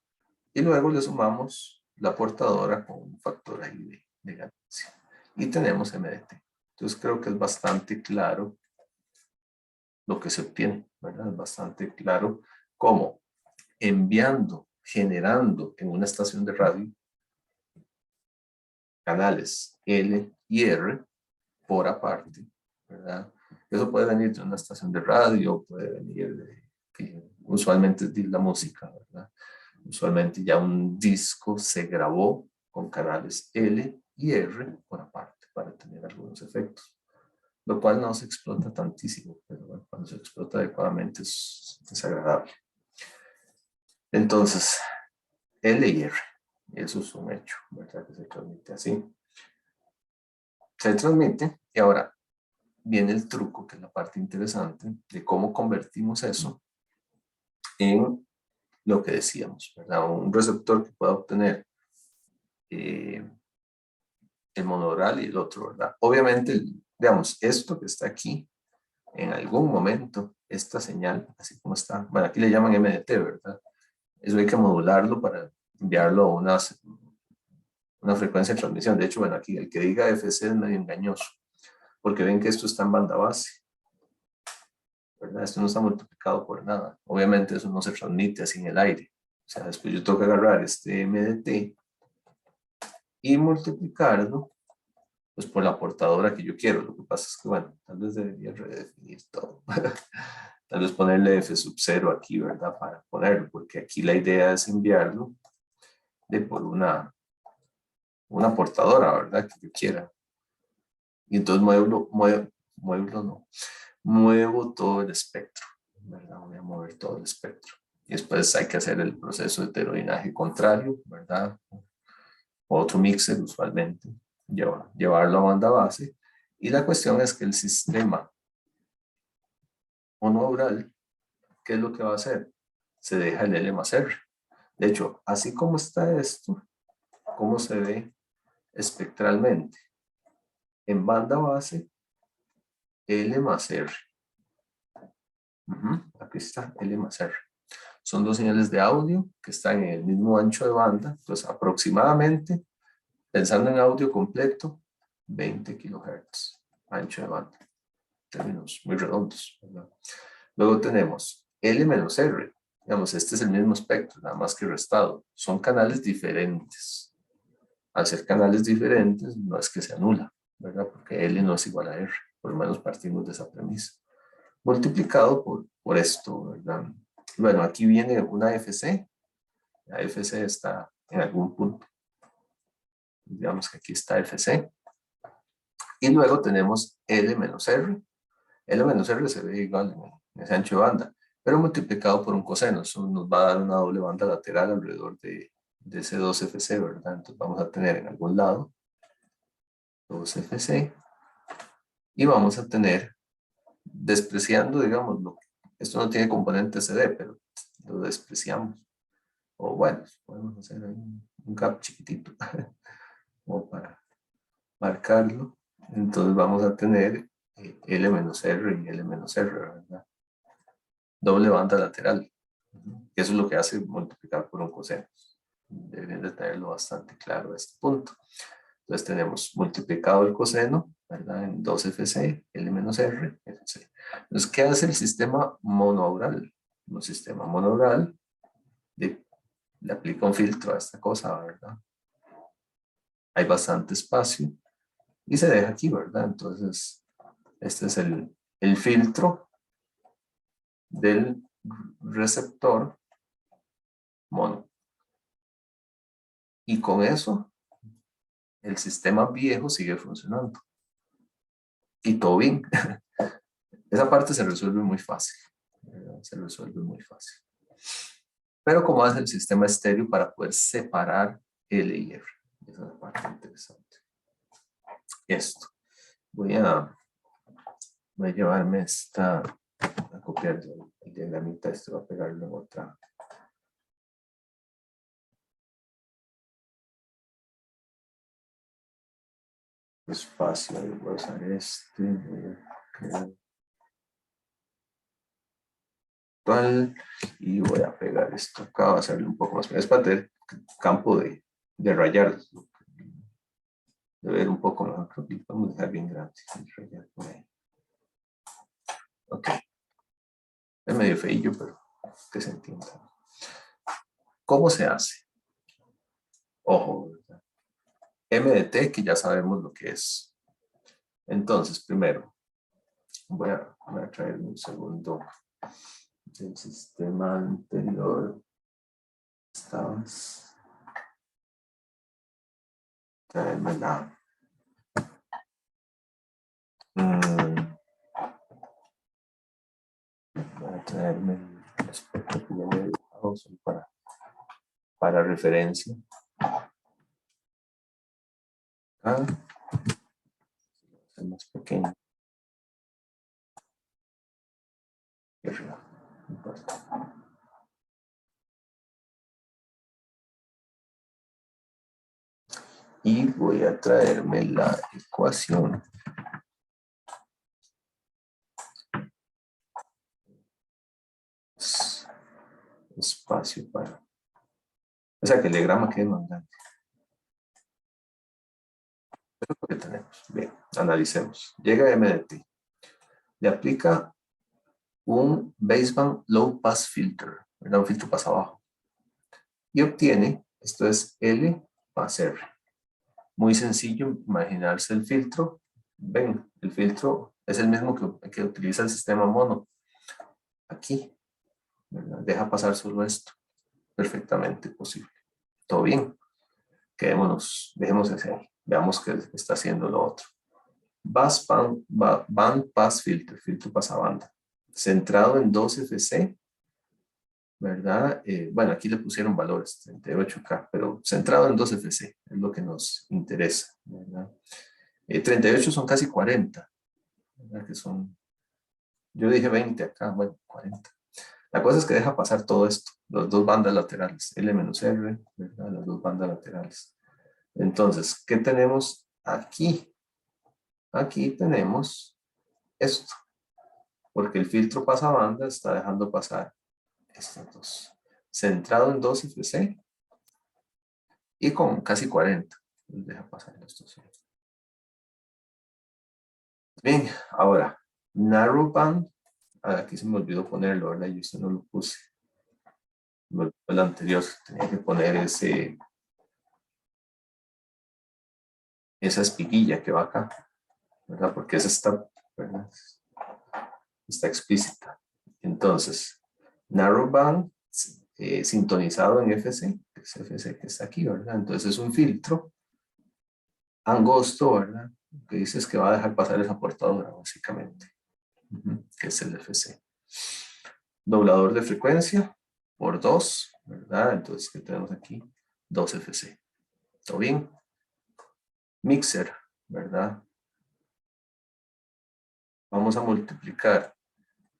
Y luego le sumamos la portadora con un factor ahí de ganancia. Y tenemos MDT. Entonces creo que es bastante claro lo que se obtiene, ¿verdad? Es bastante claro cómo enviando, generando en una estación de radio canales L y R por aparte, ¿verdad? Eso puede venir de una estación de radio, puede venir de, usualmente es de la música, ¿verdad? Usualmente ya un disco se grabó con canales L y R por aparte para tener algunos efectos, lo cual no se explota tantísimo, pero bueno, cuando se explota adecuadamente es agradable. Entonces, L y R, eso es un hecho, ¿verdad? Que se transmite así. Se transmite y ahora viene el truco, que es la parte interesante de cómo convertimos eso en lo que decíamos, ¿verdad? Un receptor que pueda obtener el monaural y el otro, ¿verdad? Obviamente, digamos, esto que está aquí, en algún momento, esta señal, así como está, bueno, aquí le llaman MDT, ¿verdad? Eso hay que modularlo para enviarlo a una frecuencia de transmisión. De hecho, bueno, aquí el que diga FC es medio engañoso, porque ven que esto está en banda base, ¿verdad? Esto no está multiplicado por nada. Obviamente eso no se transmite así en el aire. O sea, después yo tengo que agarrar este MDT y multiplicarlo pues por la portadora que yo quiero. Lo que pasa es que, bueno, tal vez debería redefinir todo. Tal vez ponerle F sub 0 aquí, ¿verdad? Para ponerlo, porque aquí la idea es enviarlo por una portadora, ¿verdad? Que yo quiera. Y entonces muevo todo el espectro, ¿verdad? Voy a mover todo el espectro. Y después hay que hacer el proceso de heterodinaje contrario, ¿verdad? Otro mixer usualmente, llevarlo a banda base. Y la cuestión es que el sistema monaural, ¿qué es lo que va a hacer? Se deja el L más R. De hecho, así como está esto, ¿cómo se ve espectralmente? En banda base, L más R. Aquí está, L más R. Son dos señales de audio que están en el mismo ancho de banda. Entonces, aproximadamente, pensando en audio completo, 20 kHz, ancho de banda. Términos muy redondos, ¿verdad? Luego tenemos L menos R. Digamos, este es el mismo espectro, nada más que restado. Son canales diferentes. Al ser canales diferentes, no es que se anula, ¿verdad? Porque L no es igual a R. Por lo menos partimos de esa premisa. Multiplicado por esto, ¿verdad? Bueno, aquí viene una FC. La FC está en algún punto. Digamos que aquí está FC. Y luego tenemos L menos R. L menos R se ve igual en ese ancho de banda, pero multiplicado por un coseno. Eso nos va a dar una doble banda lateral alrededor de ese 2FC, ¿verdad? Entonces vamos a tener en algún lado 2FC y vamos a tener, despreciando, digamos, esto no tiene componente CD, pero lo despreciamos. O bueno, podemos hacer ahí un gap chiquitito como para marcarlo. Entonces vamos a tener L menos R y L menos R, ¿verdad? Doble banda lateral. Eso es lo que hace multiplicar por un coseno. Deben de tenerlo bastante claro a este punto. Entonces tenemos multiplicado el coseno, ¿verdad? En 2FC, L menos R, FC. Entonces, ¿qué hace el sistema monaural? Un sistema monaural le aplica un filtro a esta cosa, ¿verdad? Hay bastante espacio y se deja aquí, ¿verdad? Entonces, este es el filtro del receptor mono. Y con eso, el sistema viejo sigue funcionando. Y todo bien. Esa parte se resuelve muy fácil. Se resuelve muy fácil. Pero ¿cómo hace el sistema estéreo para poder separar L y R? Esa es la parte interesante. Esto. Voy a llevarme esta, a copiar el diagramita, esto va a pegarlo en otra. Espacio, voy a usar este. Y voy a pegar esto acá, va a hacerle un poco más. Es para tener campo de rayar, de ver un poco mejor. Creo que lo podemos dejar bien grande. Rayar por ahí. Ok. Es medio feillo, pero que se entienda. ¿Cómo se hace? Ojo, ¿verdad? MDT, que ya sabemos lo que es. Entonces, primero, voy a traer un segundo del sistema anterior. estabas? Traerme la... Voy a traerme el aspecto que ya me he dibujado solo para referencia. Acá. Es más pequeño. Y arriba. No importa. Y voy a traerme la ecuación. Espacio para... O sea, que el diagrama quede más grande. Eso es lo que tenemos. Bien, analicemos. Llega M de T. Le aplica un baseband low pass filter, ¿verdad? Un filtro pasa abajo. Y obtiene, esto es L más R. Muy sencillo imaginarse el filtro. Ven, el filtro es el mismo que utiliza el sistema mono. Aquí, ¿verdad? Deja pasar solo esto. Perfectamente posible. ¿Todo bien? Quedémonos, dejemos ese ahí. Veamos qué está haciendo lo otro. Band Pass Filter, filtro pasabanda. Centrado en 2FC, ¿verdad? Bueno, aquí le pusieron valores, 38K, pero centrado en 2FC, es lo que nos interesa, ¿verdad? 38 son casi 40, ¿verdad? Que son, yo dije 20 acá, bueno, 40. La cosa es que deja pasar todo esto, las dos bandas laterales, L-R, ¿verdad? Las dos bandas laterales. Entonces, ¿qué tenemos aquí? Aquí tenemos esto, porque el filtro pasabanda está dejando pasar estos dos. Centrado en 2FC y con casi 40. Deja pasar estos. Bien, ahora, narrowband. Aquí se me olvidó ponerlo, ¿verdad? Yo eso no lo puse. El anterior tenía que poner esa espiguilla que va acá, ¿verdad? Porque esa está, ¿verdad? Está explícita. Entonces, narrowband sintonizado en FC, que es FC que está aquí, ¿verdad? Entonces es un filtro angosto, ¿verdad? Lo que dice es que va a dejar pasar esa portadora, básicamente, que es el FC. Doblador de frecuencia por 2, ¿verdad? Entonces, ¿qué tenemos aquí? 2 FC. ¿Todo bien? Mixer, ¿verdad? Vamos a multiplicar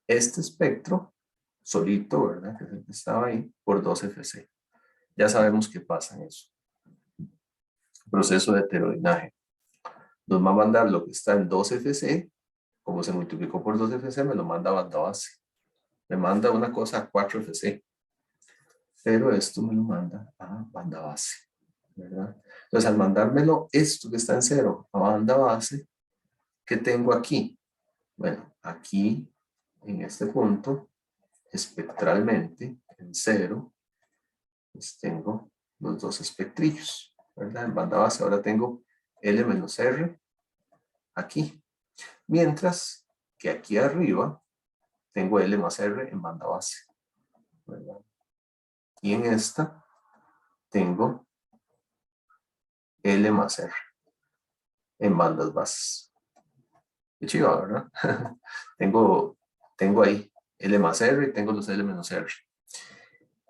este espectro solito, ¿verdad? Que es el que estaba ahí, por 2 FC. Ya sabemos qué pasa en eso. Proceso de heterodinaje. Nos va a mandar lo que está en 2 FC, como se multiplicó por 2 FC, me lo manda a banda base. Me manda una cosa a 4 FC, pero esto me lo manda a banda base, ¿verdad? Entonces, al mandármelo esto que está en 0 a banda base, ¿qué tengo aquí? Bueno, aquí, en este punto, espectralmente, en 0, pues tengo los dos espectrillos, ¿verdad? En banda base ahora tengo L menos R aquí, mientras que aquí arriba tengo L más R en banda base, ¿verdad? Y en esta tengo L más R en bandas bases. Qué chido, ¿verdad? tengo ahí L más R y tengo los L menos R.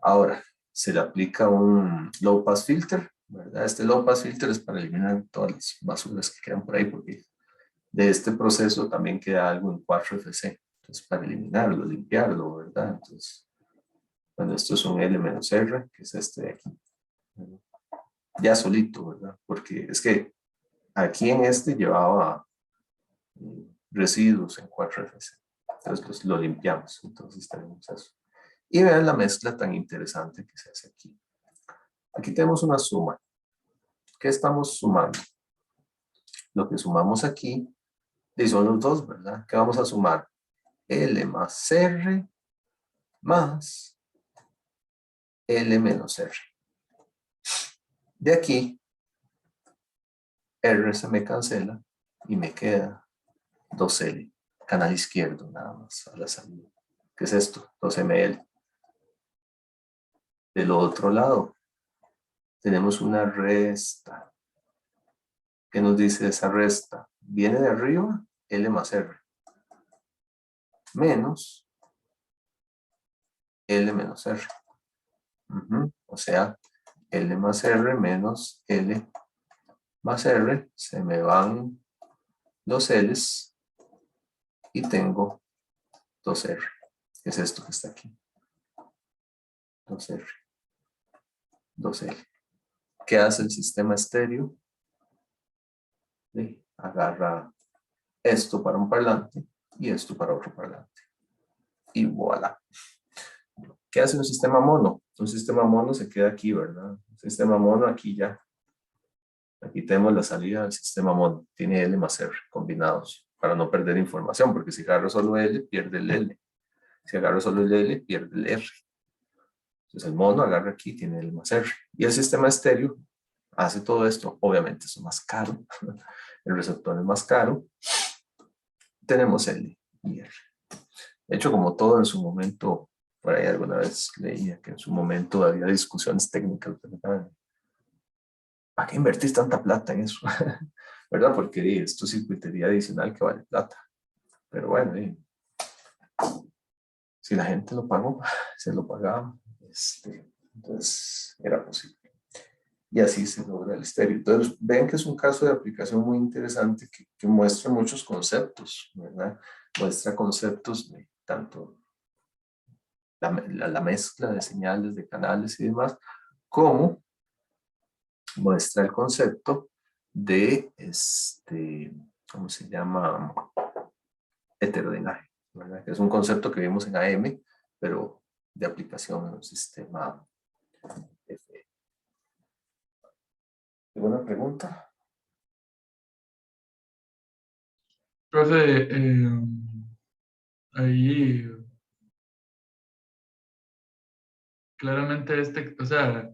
Ahora, se le aplica un low pass filter, ¿verdad? Este low pass filter es para eliminar todas las basuras que quedan por ahí, porque de este proceso también queda algo en 4FC. Entonces, para eliminarlo, limpiarlo, ¿verdad? Entonces, bueno, esto es un L menos R, que es este de aquí. Ya solito, ¿verdad? Porque es que aquí en este llevaba residuos en 4FC. Entonces lo limpiamos. Entonces tenemos eso. Y vean la mezcla tan interesante que se hace aquí. Aquí tenemos una suma. ¿Qué estamos sumando? Lo que sumamos aquí, y son los dos, ¿verdad? ¿Qué vamos a sumar? L más R más L menos R. De aquí, R se me cancela y me queda 2L. Canal izquierdo nada más a la salida. ¿Qué es esto? 2ml. Del otro lado, tenemos una resta. ¿Qué nos dice esa resta? Viene de arriba, L más R. Menos L menos R. O sea, L más R menos L más R. Se me van dos L's y tengo 2R. ¿Qué es esto que está aquí? 2R. 2L. ¿Qué hace el sistema estéreo? Agarra esto para un parlante y esto para otro parlante. Y voilà. ¿Qué hace un sistema mono? Un sistema mono se queda aquí, ¿verdad? Un sistema mono aquí ya. Aquí tenemos la salida del sistema mono. Tiene L más R combinados para no perder información, porque si agarro solo L, pierde el L. Si agarro solo el L, pierde el R. Entonces el mono agarra aquí, tiene L más R. Y el sistema estéreo hace todo esto. Obviamente es más caro. El receptor es más caro. Tenemos L y R. De hecho, como todo en su momento, por ahí alguna vez leía que en su momento había discusiones técnicas, ¿verdad? ¿Para qué invertís tanta plata en eso? ¿Verdad? Porque esto es circuitería adicional que vale plata. Pero bueno, si la gente lo pagó, se lo pagaba. Entonces era posible. Y así se logra el estéreo. Entonces ven que es un caso de aplicación muy interesante que muestra muchos conceptos, ¿verdad? Muestra conceptos de tanto la mezcla de señales, de canales y demás, como muestra el concepto de, ¿cómo se llama? Heterodinaje, ¿verdad? Que es un concepto que vimos en AM, pero de aplicación en un sistema FE. ¿Alguna pregunta? Profe, ahí claramente o sea,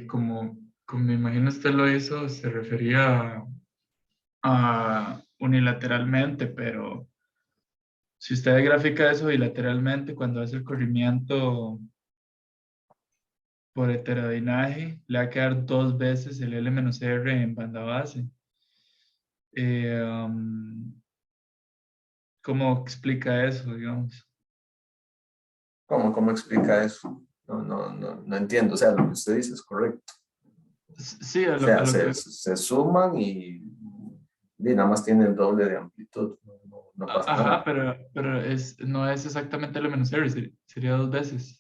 como me imagino usted lo hizo, se refería a unilateralmente, pero si usted grafica eso bilateralmente, cuando hace el corrimiento por heterodinaje, le va a quedar dos veces el L menos R en banda base. Eh, um, ¿Cómo explica eso, digamos? ¿Cómo explica eso? No entiendo. O sea, lo que usted dice es correcto. Sí, O sea, se suman y nada más tiene el doble de amplitud. No pasa Ajá, nada. pero no es exactamente L menos R, sería dos veces.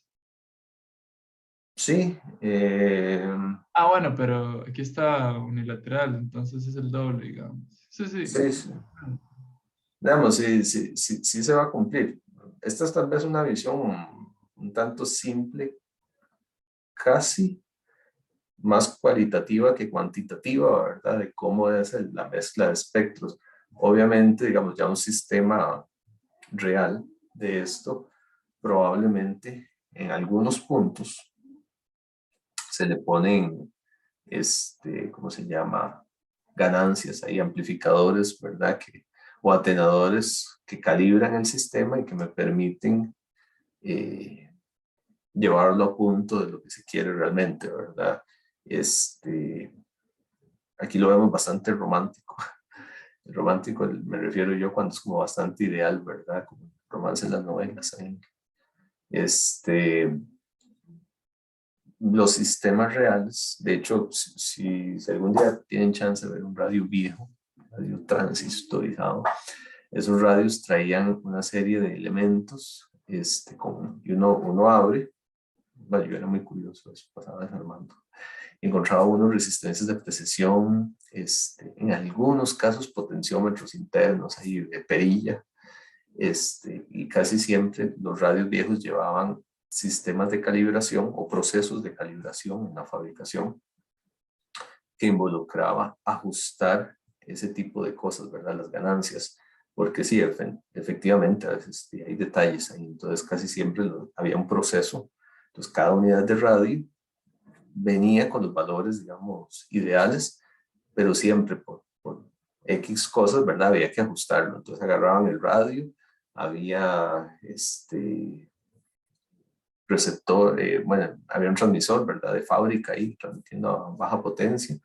Sí, Bueno, pero aquí está unilateral, entonces es el doble, digamos. Sí, sí. sí, sí. Digamos, sí se va a cumplir. Esta es tal vez una visión un tanto simple, casi más cualitativa que cuantitativa, ¿verdad? De cómo es la mezcla de espectros. Obviamente, digamos, ya un sistema real de esto, probablemente en algunos puntos se le ponen, ¿cómo se llama? Ganancias, hay amplificadores, ¿verdad? O atenuadores que calibran el sistema y que me permiten llevarlo a punto de lo que se quiere realmente, ¿verdad? Aquí lo vemos bastante romántico. El romántico me refiero yo cuando es como bastante ideal, ¿verdad? Como romance en las novelas. Los sistemas reales, de hecho, si algún día tienen chance de ver un radio viejo, radio transistorizado, esos radios traían una serie de elementos y uno abre, bueno, yo era muy curioso, eso pasaba desarmando, encontraba unos resistencias de precesión, en algunos casos potenciómetros internos, ahí de perilla, y casi siempre los radios viejos llevaban sistemas de calibración o procesos de calibración en la fabricación que involucraba ajustar ese tipo de cosas, ¿verdad? Las ganancias, porque sí, efectivamente, a veces hay detalles ahí, entonces casi siempre había un proceso, entonces cada unidad de radio venía con los valores, digamos, ideales, pero siempre por X cosas, ¿verdad? Había que ajustarlo. Entonces agarraban el radio, había receptor, bueno, había un transmisor, ¿verdad? De fábrica ahí, transmitiendo a baja potencia,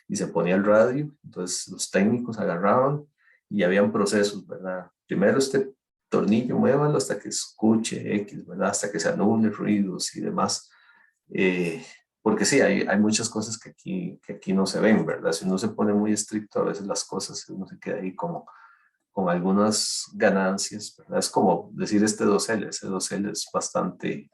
y se ponía el radio. Entonces los técnicos agarraban y habían procesos, ¿verdad? Primero este tornillo, muévalo hasta que escuche X, ¿verdad? Hasta que se anule ruidos y demás. Porque sí, hay muchas cosas que aquí no se ven, ¿verdad? Si uno se pone muy estricto, a veces las cosas, uno se queda ahí como con algunas ganancias, ¿verdad? Es como decir este 2L, ese 2L es bastante,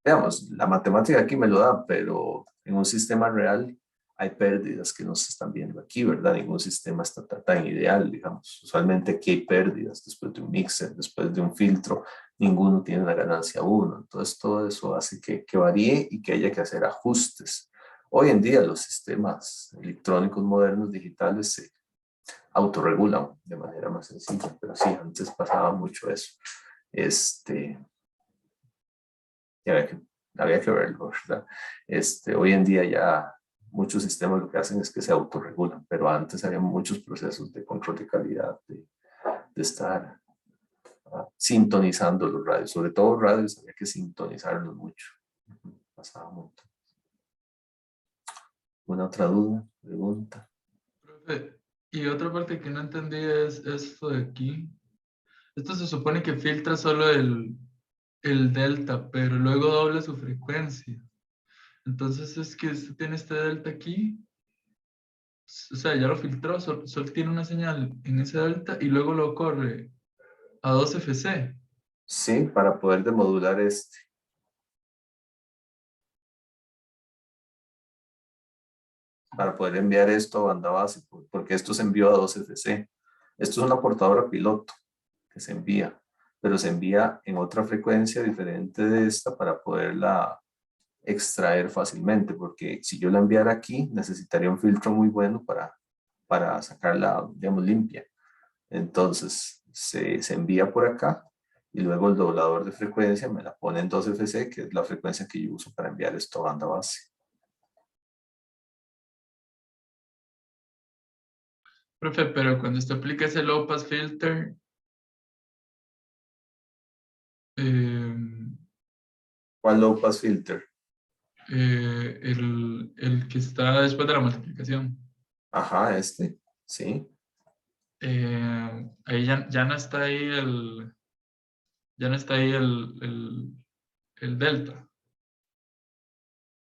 digamos, la matemática aquí me lo da, pero en un sistema real hay pérdidas que no se están viendo aquí, ¿verdad? Ningún sistema está tan ideal, digamos. Usualmente aquí hay pérdidas después de un mixer, después de un filtro, ninguno tiene una ganancia uno. Entonces todo eso hace que varíe y que haya que hacer ajustes. Hoy en día los sistemas electrónicos modernos digitales se autorregulan de manera más sencilla, pero sí, antes pasaba mucho eso. Y había que verlo, ¿verdad? Hoy en día ya muchos sistemas lo que hacen es que se autorregulan, pero antes había muchos procesos de control de calidad, de estar sintonizando los radios, sobre todo radios había que sintonizarlos mucho. Pasaba mucho. ¿Una otra duda? ¿Pregunta? Profe, y otra parte que no entendí es esto de aquí. Esto se supone que filtra solo el delta, pero luego dobla su frecuencia. Entonces es que usted tiene este delta aquí, o sea, ya lo filtró, solo tiene una señal en ese delta y luego lo corre a 2FC. Sí, para poder demodular para poder enviar esto a banda base, porque esto se envió a 2FC. Esto es una portadora piloto que se envía, pero se envía en otra frecuencia diferente de esta para poderla extraer fácilmente, porque si yo la enviara aquí, necesitaría un filtro muy bueno para sacarla, digamos, limpia. Entonces, se envía por acá y luego el doblador de frecuencia me la pone en 2FC, que es la frecuencia que yo uso para enviar esto a banda base. Profe, pero cuando usted aplica ese low pass filter, eh, ¿Cuál low pass filter? el que está después de la multiplicación, Ajá, sí. ahí ya no está ahí ya no está ahí el delta.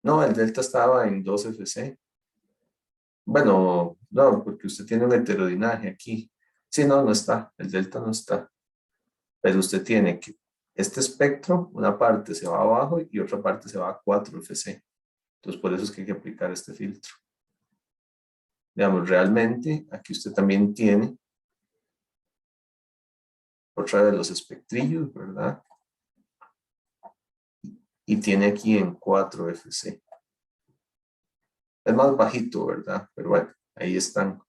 No, el delta estaba en 2FC. Bueno, no, porque usted tiene un heterodinaje aquí. Sí, no, no está. El delta no está. Pero usted tiene que, este espectro, una parte se va abajo y otra parte se va a 4FC. Entonces, por eso es que hay que aplicar este filtro. Digamos, realmente, aquí usted también tiene otra de los espectrillos, ¿verdad? Y tiene aquí en 4FC. Es más bajito, ¿verdad? Pero bueno, ahí están.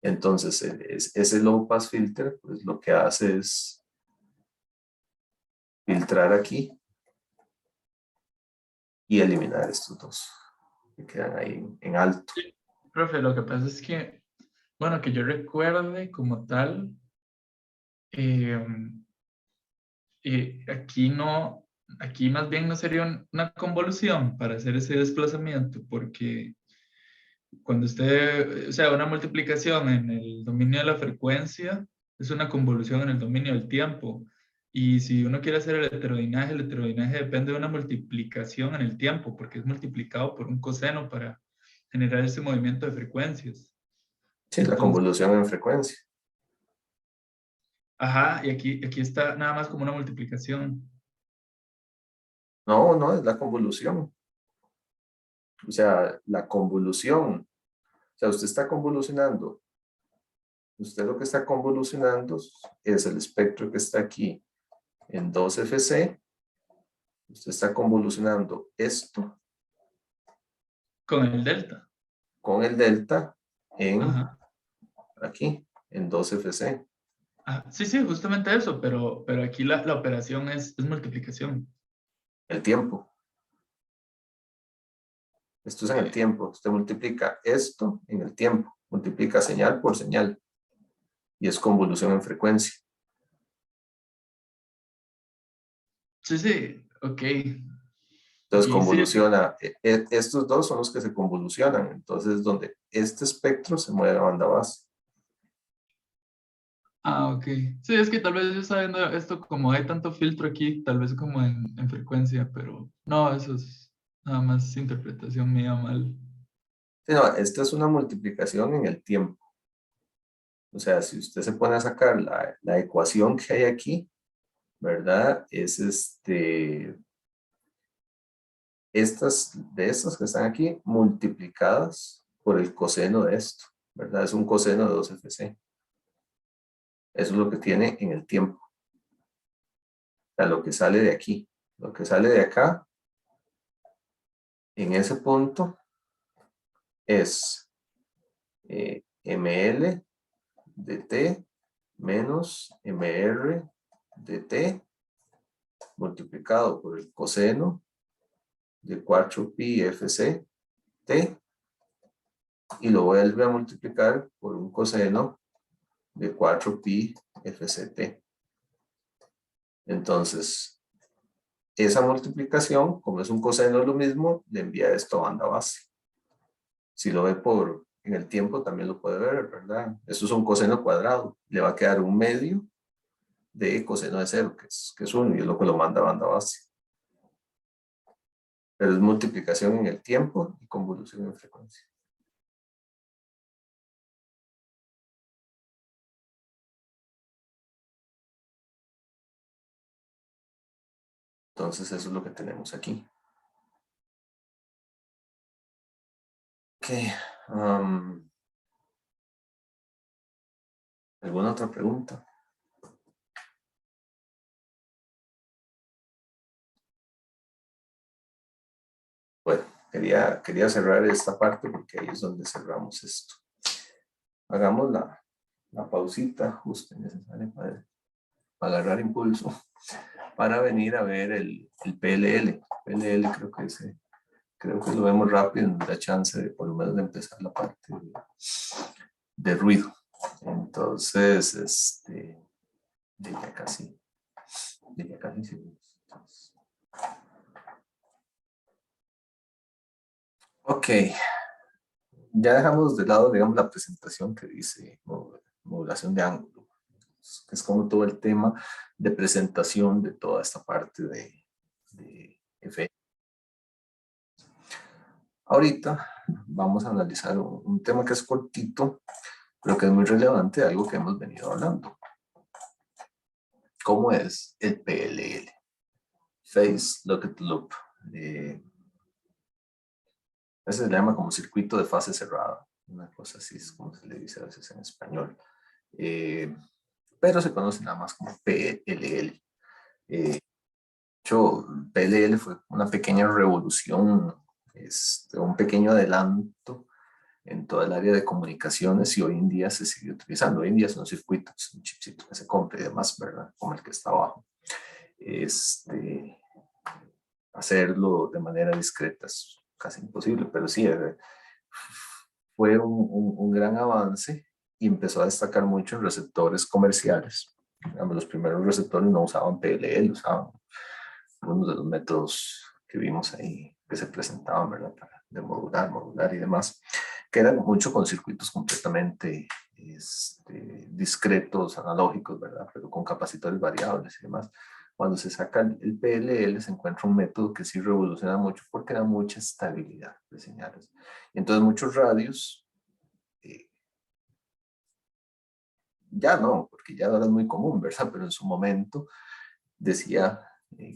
Entonces, ese low pass filter, pues lo que hace es filtrar aquí y eliminar estos dos que quedan ahí en alto. Sí, profe, lo que pasa es que, bueno, que yo recuerde como tal, eh, aquí no, aquí más bien no sería una convolución para hacer ese desplazamiento, porque cuando usted, o sea, una multiplicación en el dominio de la frecuencia es una convolución en el dominio del tiempo. Y si uno quiere hacer el heterodinaje depende de una multiplicación en el tiempo, porque es multiplicado por un coseno para generar ese movimiento de frecuencias. Sí, la Entonces, convolución en frecuencia. ajá, y aquí está nada más como una multiplicación. No, no, es la convolución. O sea, la convolución. O sea, usted está convolucionando. Usted lo que está convolucionando es el espectro que está aquí en 2FC. Usted está convolucionando esto Con el delta. con el delta en Ajá. aquí, en 2FC. Ah, sí, sí, justamente eso, pero aquí la operación es multiplicación. El tiempo. Esto es en el Eh, tiempo. Usted multiplica esto en el tiempo. Multiplica señal por señal. Y es convolución en frecuencia. Sí, sí, ok. Entonces Y sí, convoluciona, estos dos son los que se convolucionan, entonces donde este espectro se mueve a banda base. ok. Sí, es que tal vez yo estaba viendo esto como hay tanto filtro aquí, tal vez como en frecuencia, pero no, eso es nada más interpretación mía mal. Sí, no, esta es una multiplicación en el tiempo. O sea, si usted se pone a sacar la ecuación que hay aquí, ¿verdad? Es de estas que están aquí multiplicadas por el coseno de esto, ¿verdad? Es un coseno de 2FC. Eso es lo que tiene en el tiempo. O sea, lo que sale de aquí. Lo que sale de acá, en ese punto, es ml de t menos mr de t multiplicado por el coseno de 4pi fc t y lo vuelve a multiplicar por un coseno de 4pi fct. Entonces, esa multiplicación, como es un coseno de lo mismo, le envía esto a banda base. Si lo ve en el tiempo, también lo puede ver, ¿verdad? Esto es un coseno cuadrado. Le va a quedar un medio de coseno de cero, que es 1, y es lo que lo manda a banda base. Pero es multiplicación en el tiempo y convolución en frecuencia. Entonces, eso es lo que tenemos aquí. Ok. ¿Alguna otra pregunta? Bueno, quería cerrar esta parte porque ahí es donde cerramos esto. Hagamos la pausita justo necesaria para agarrar impulso para venir a ver el PLL. PLL creo que lo vemos rápido, nos da chance de por lo menos de empezar la parte de ruido. Entonces, ya casi segundos. Ok, ya dejamos de lado, digamos, la presentación que dice modulación de ángulo, que es como todo el tema de presentación de toda esta parte de efectos. Ahorita vamos a analizar un tema que es cortito, pero que es muy relevante, algo que hemos venido hablando. ¿Cómo es el PLL? Phase Locked Loop. Ese se le llama como circuito de fase cerrada. Una cosa así es como se le dice a veces en español. Pero se conoce nada más como PLL. De hecho, PLL fue una pequeña revolución, un pequeño adelanto en toda el área de comunicaciones y hoy en día se sigue utilizando. Hoy en día son circuitos, un chipcito que se compra y demás, ¿verdad? Como el que está abajo. Hacerlo de manera discreta es casi imposible, pero sí, fue un gran avance y empezó a destacar mucho en receptores comerciales. Los primeros receptores no usaban PLL, usaban algunos de los métodos que vimos ahí que se presentaban, ¿verdad? De modular y demás, que eran mucho con circuitos completamente discretos, analógicos, ¿verdad? Pero con capacitores variables y demás. Cuando se saca el PLL se encuentra un método que sí revoluciona mucho porque da mucha estabilidad de señales. Y entonces muchos radios, ya no, porque ya ahora es muy común, ¿verdad? Pero en su momento decía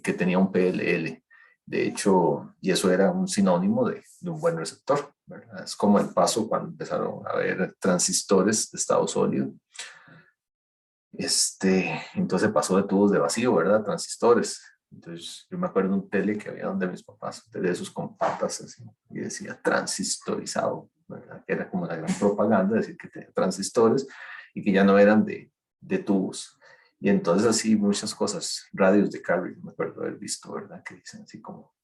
que tenía un PLL. De hecho, y eso era un sinónimo de un buen receptor, ¿verdad? Es como el paso cuando empezaron a haber transistores de estado sólido. Entonces pasó de tubos de vacío, ¿verdad? Transistores. Entonces yo me acuerdo de un tele que había donde mis papás, un tele de esos con patas así, y decía transistorizado, ¿verdad? Que era como la gran propaganda, decir que tenía transistores y que ya no eran de tubos. Y entonces así muchas cosas, radios de carry, me acuerdo haber visto, ¿verdad? Que dicen así como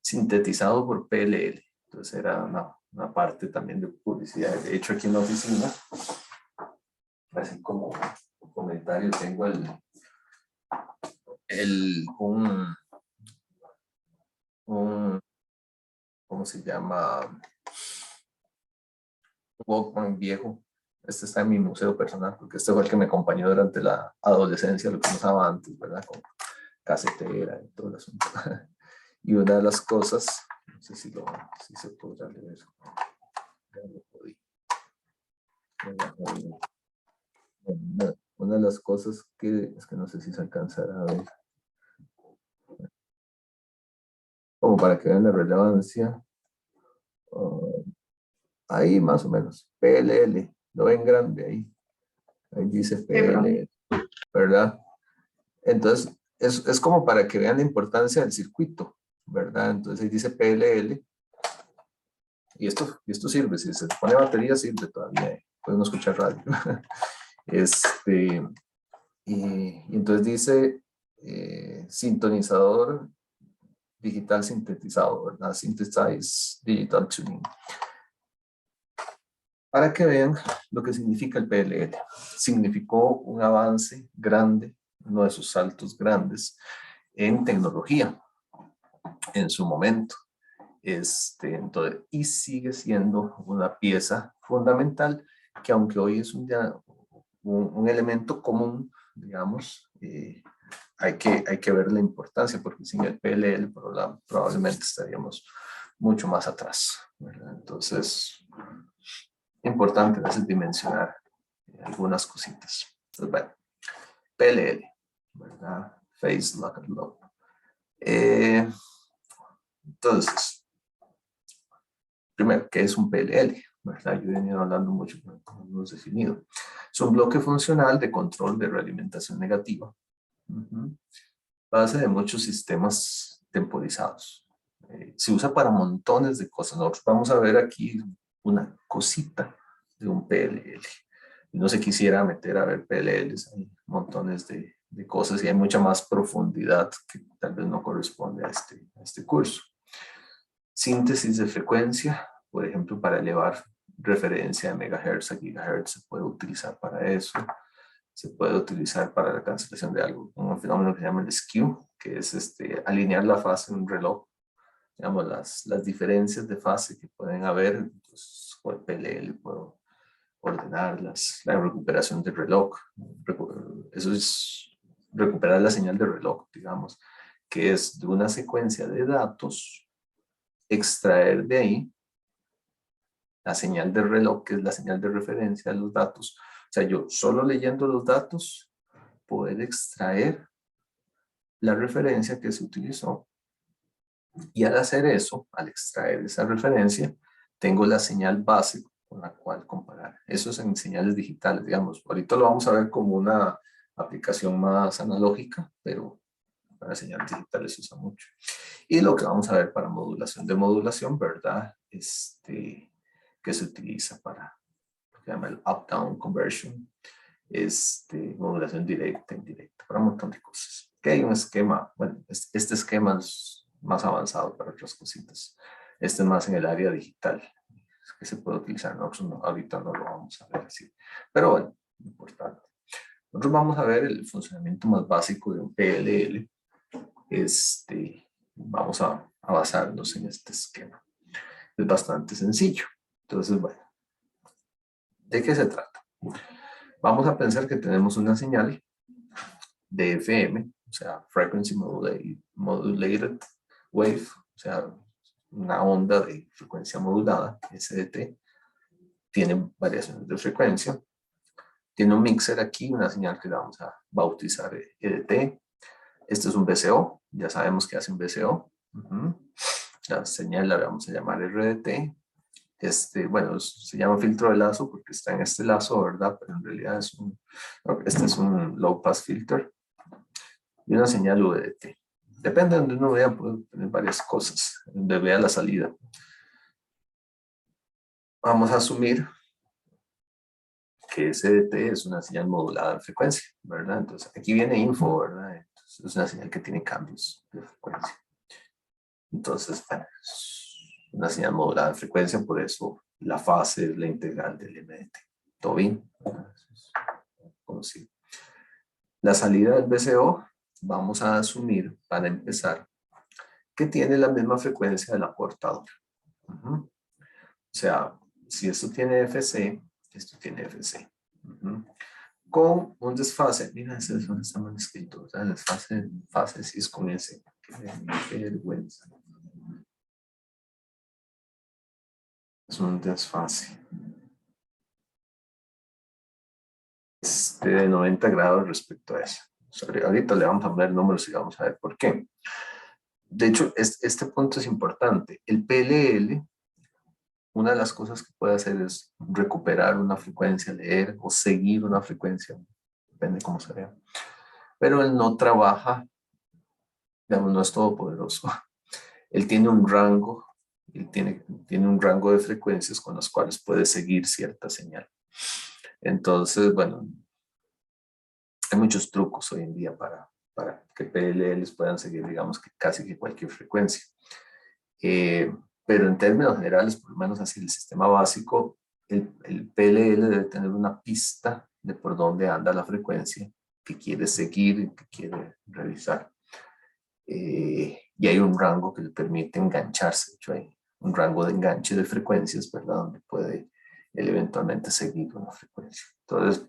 sintetizado por PLL. Entonces era una parte también de publicidad. De hecho aquí en la oficina, así como comentario, tengo un ¿cómo se llama? Walkman viejo. Este está en mi museo personal, porque este fue el que me acompañó durante la adolescencia, lo que no usaba antes, ¿verdad? Con casetera y todo el asunto. Y una de las cosas, no sé si se podrá leer. Ya lo podí. Una de las cosas que es que no sé si se alcanzará a ver. Como para que vean la relevancia. Ahí más o menos. PLL. Lo ven grande ahí. Ahí dice PLL. ¿Verdad? Entonces, es como para que vean la importancia del circuito, ¿verdad? Entonces ahí dice PLL. Y esto sirve. Si se pone batería, sirve todavía. Podemos escuchar radio. Y entonces dice sintonizador digital sintetizado, ¿verdad? Synthesize Digital Tuning. Para que vean lo que significa el PLL. Significó un avance grande, uno de sus saltos grandes en tecnología en su momento. Entonces, y sigue siendo una pieza fundamental que aunque hoy es un elemento común, digamos, hay que ver la importancia, porque sin el PLL probablemente estaríamos mucho más atrás, ¿verdad? Entonces, importante a veces dimensionar algunas cositas. Entonces, bueno, PLL, ¿verdad? Phase Lock and Load. Entonces, primero, ¿qué es un PLL? ¿Verdad? Yo he venido hablando mucho, pero no lo hemos definido. Es un bloque funcional de control de realimentación negativa. Base de muchos sistemas temporizados. Se usa para montones de cosas. Nosotros vamos a ver aquí una cosita de un PLL. Y no se quisiera meter a ver PLLs, hay montones de cosas y hay mucha más profundidad que tal vez no corresponde a este curso. Síntesis de frecuencia, por ejemplo, para elevar referencia de megahertz a gigahertz, se puede utilizar para eso. Se puede utilizar para la cancelación de algo, un fenómeno que se llama el skew, que es alinear la fase de un reloj, digamos, las diferencias de fase que pueden haber. Entonces, con el PLL puedo ordenarlas, la recuperación del reloj, eso es recuperar la señal de reloj, digamos, que es de una secuencia de datos, extraer de ahí la señal de reloj, que es la señal de referencia de los datos. O sea, yo solo leyendo los datos, poder extraer la referencia que se utilizó. Y al hacer eso, al extraer esa referencia, tengo la señal base con la cual comparar. Eso es en señales digitales, digamos. Ahorita lo vamos a ver como una aplicación más analógica, pero para señales digitales se usa mucho. Y lo que vamos a ver para modulación de modulación, ¿verdad? Que se utiliza para lo que se llama el up-down conversion, modulación directa, indirecta, para un montón de cosas. Que hay un esquema, bueno, este esquema es más avanzado para otras cositas. Este es más en el área digital, que se puede utilizar. Nosotros ahorita no lo vamos a ver así. Pero bueno, importante. Nosotros vamos a ver el funcionamiento más básico de un PLL. Vamos a basarnos en este esquema. Es bastante sencillo. Entonces, bueno, ¿de qué se trata? Vamos a pensar que tenemos una señal de FM, o sea, Frequency Modulated Wave, o sea, una onda de frecuencia modulada, SDT, tiene variaciones de frecuencia, tiene un mixer aquí, una señal que la vamos a bautizar EDT, este es un VCO, ya sabemos que hace un VCO, la señal la vamos a llamar RDT, bueno, se llama filtro de lazo porque está en este lazo, ¿verdad? Pero en realidad este es un low pass filter y una señal VDT. Depende de donde uno vea, puede tener varias cosas, donde vea la salida. Vamos a asumir que SDT es una señal modulada en frecuencia, ¿verdad? Entonces, aquí viene info, ¿verdad? Entonces, es una señal que tiene cambios de frecuencia. Entonces, bueno, es una señal modulada en frecuencia, por eso la fase es la integral del MDT. ¿Todo bien? Conocido. La salida del VCO, vamos a asumir, para empezar, que tiene la misma frecuencia de la portadora. O sea, si esto tiene FC, esto tiene FC. Con un desfase, mira, ese es donde está mal escrito, o sea, el desfase sí es con ese. Qué vergüenza. Es un desfase. De 90 grados respecto a eso. Ahorita le vamos a poner números y vamos a ver por qué. De hecho, este punto es importante. El PLL, una de las cosas que puede hacer es recuperar una frecuencia, leer o seguir una frecuencia, depende cómo se vea. Pero él no trabaja, digamos, no es todopoderoso. Él tiene un rango, él tiene un rango de frecuencias con las cuales puede seguir cierta señal. Entonces, bueno, hay muchos trucos hoy en día para que PLLs puedan seguir, digamos, que casi que cualquier frecuencia. Pero en términos generales, por lo menos así, el sistema básico, el PLL debe tener una pista de por dónde anda la frecuencia que quiere seguir y que quiere revisar. Y hay un rango que le permite engancharse. De hecho, hay un rango de enganche de frecuencias, ¿verdad? Donde puede él eventualmente seguir una frecuencia. Entonces,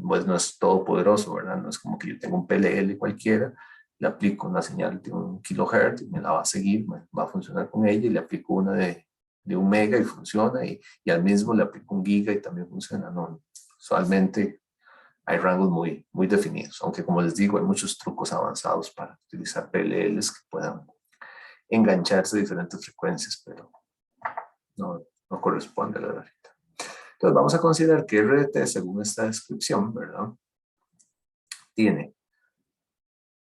pues no es todopoderoso, ¿verdad? No es como que yo tengo un PLL cualquiera, le aplico una señal de 1 kilohertz y me la va a seguir, va a funcionar con ella, y le aplico una de 1 mega y funciona, y al mismo le aplico 1 giga y también funciona. No, usualmente hay rangos muy, muy definidos, aunque como les digo, hay muchos trucos avanzados para utilizar PLLs que puedan engancharse a diferentes frecuencias, pero no corresponde a la verdad. Entonces vamos a considerar que RDT, según esta descripción, ¿verdad?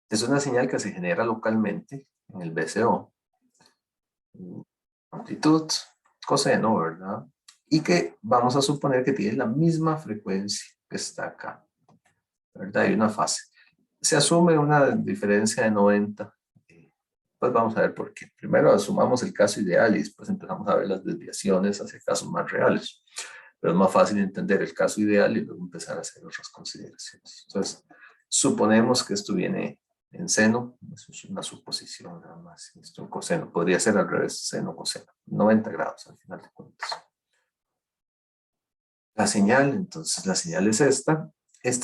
Es una señal que se genera localmente en el VCO, amplitud, coseno, ¿verdad? Y que vamos a suponer que tiene la misma frecuencia que está acá, ¿verdad? Hay una fase. Se asume una diferencia de 90. Pues vamos a ver por qué. Primero asumamos el caso ideal y después empezamos a ver las desviaciones hacia casos más reales. Pero es más fácil entender el caso ideal y luego empezar a hacer otras consideraciones. Entonces, suponemos que esto viene en seno, eso es una suposición nada más, esto en coseno, podría ser al revés, seno, coseno, 90 grados al final de cuentas. La señal, entonces la señal es esta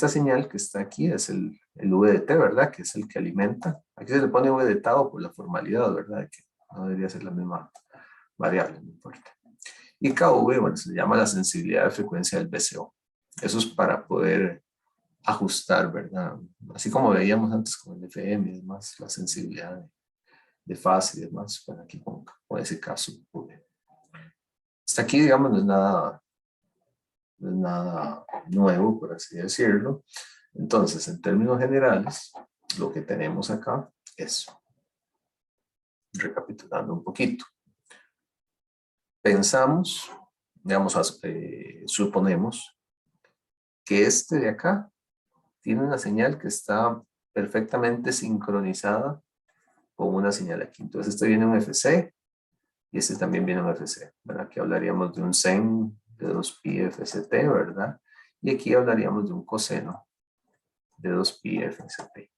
señal que está aquí es el VDT, ¿verdad? Que es el que alimenta, aquí se le pone VDTado por la formalidad, ¿verdad? Que no debería ser la misma variable, no importa. Y KV, bueno, se llama la sensibilidad de frecuencia del VCO. Eso es para poder ajustar, ¿verdad? Así como veíamos antes con el FM y demás, la sensibilidad de fase y demás, bueno, aquí con ese caso. Hasta aquí, digamos, no es nada nuevo, por así decirlo. Entonces, en términos generales, lo que tenemos acá es, recapitulando un poquito, pensamos, digamos, suponemos que este de acá tiene una señal que está perfectamente sincronizada con una señal aquí. Entonces este viene un FC y este también viene un FC, ¿verdad? Aquí hablaríamos de un sen de 2pi FCT, ¿verdad? Y aquí hablaríamos de un coseno de 2pi FCT.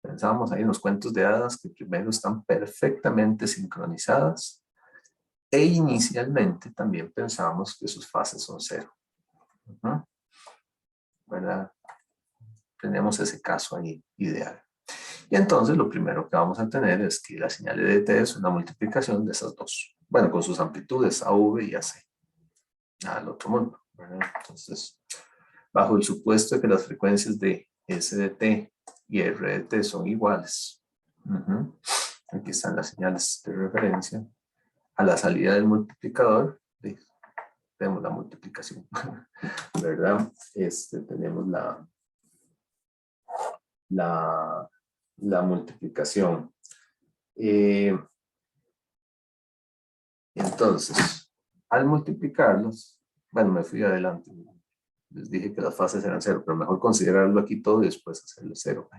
Pensábamos ahí en los cuentos de hadas que primero están perfectamente sincronizadas e inicialmente también pensábamos que sus fases son cero. ¿Verdad? Tenemos ese caso ahí ideal. Y entonces lo primero que vamos a tener es que la señal EDT es una multiplicación de esas dos. Bueno, con sus amplitudes AV y AC. Al otro mundo, ¿verdad? Entonces, bajo el supuesto de que las frecuencias de SDT y RDT son iguales. Aquí están las señales de referencia. A la salida del multiplicador, tenemos la multiplicación, ¿verdad? Tenemos la multiplicación. Entonces, al multiplicarlos, bueno, me fui adelante. Les dije que las fases eran cero, pero mejor considerarlo aquí todo y después hacerlo cero.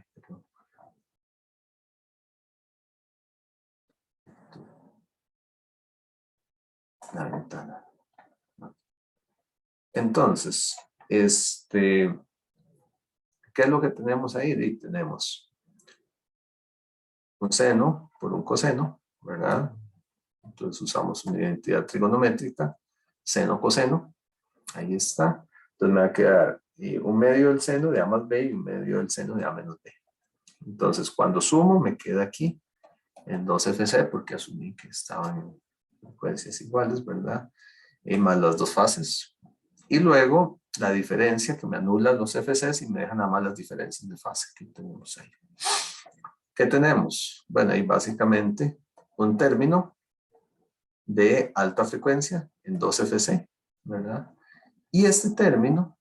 La ventana. Entonces, ¿qué es lo que tenemos ahí? Y tenemos un seno por un coseno, ¿verdad? Entonces usamos una identidad trigonométrica, seno, coseno. Ahí está. Entonces me va a quedar un medio del seno de A más B y un medio del seno de A menos B. Entonces cuando sumo me queda aquí en 2FC porque asumí que estaban en frecuencias iguales, ¿verdad? Más las dos fases. Y luego la diferencia que me anula los FCs y me deja nada más las diferencias de fase que tenemos ahí. ¿Qué tenemos? Bueno, ahí básicamente un término de alta frecuencia en 2FC, ¿verdad? Y este término,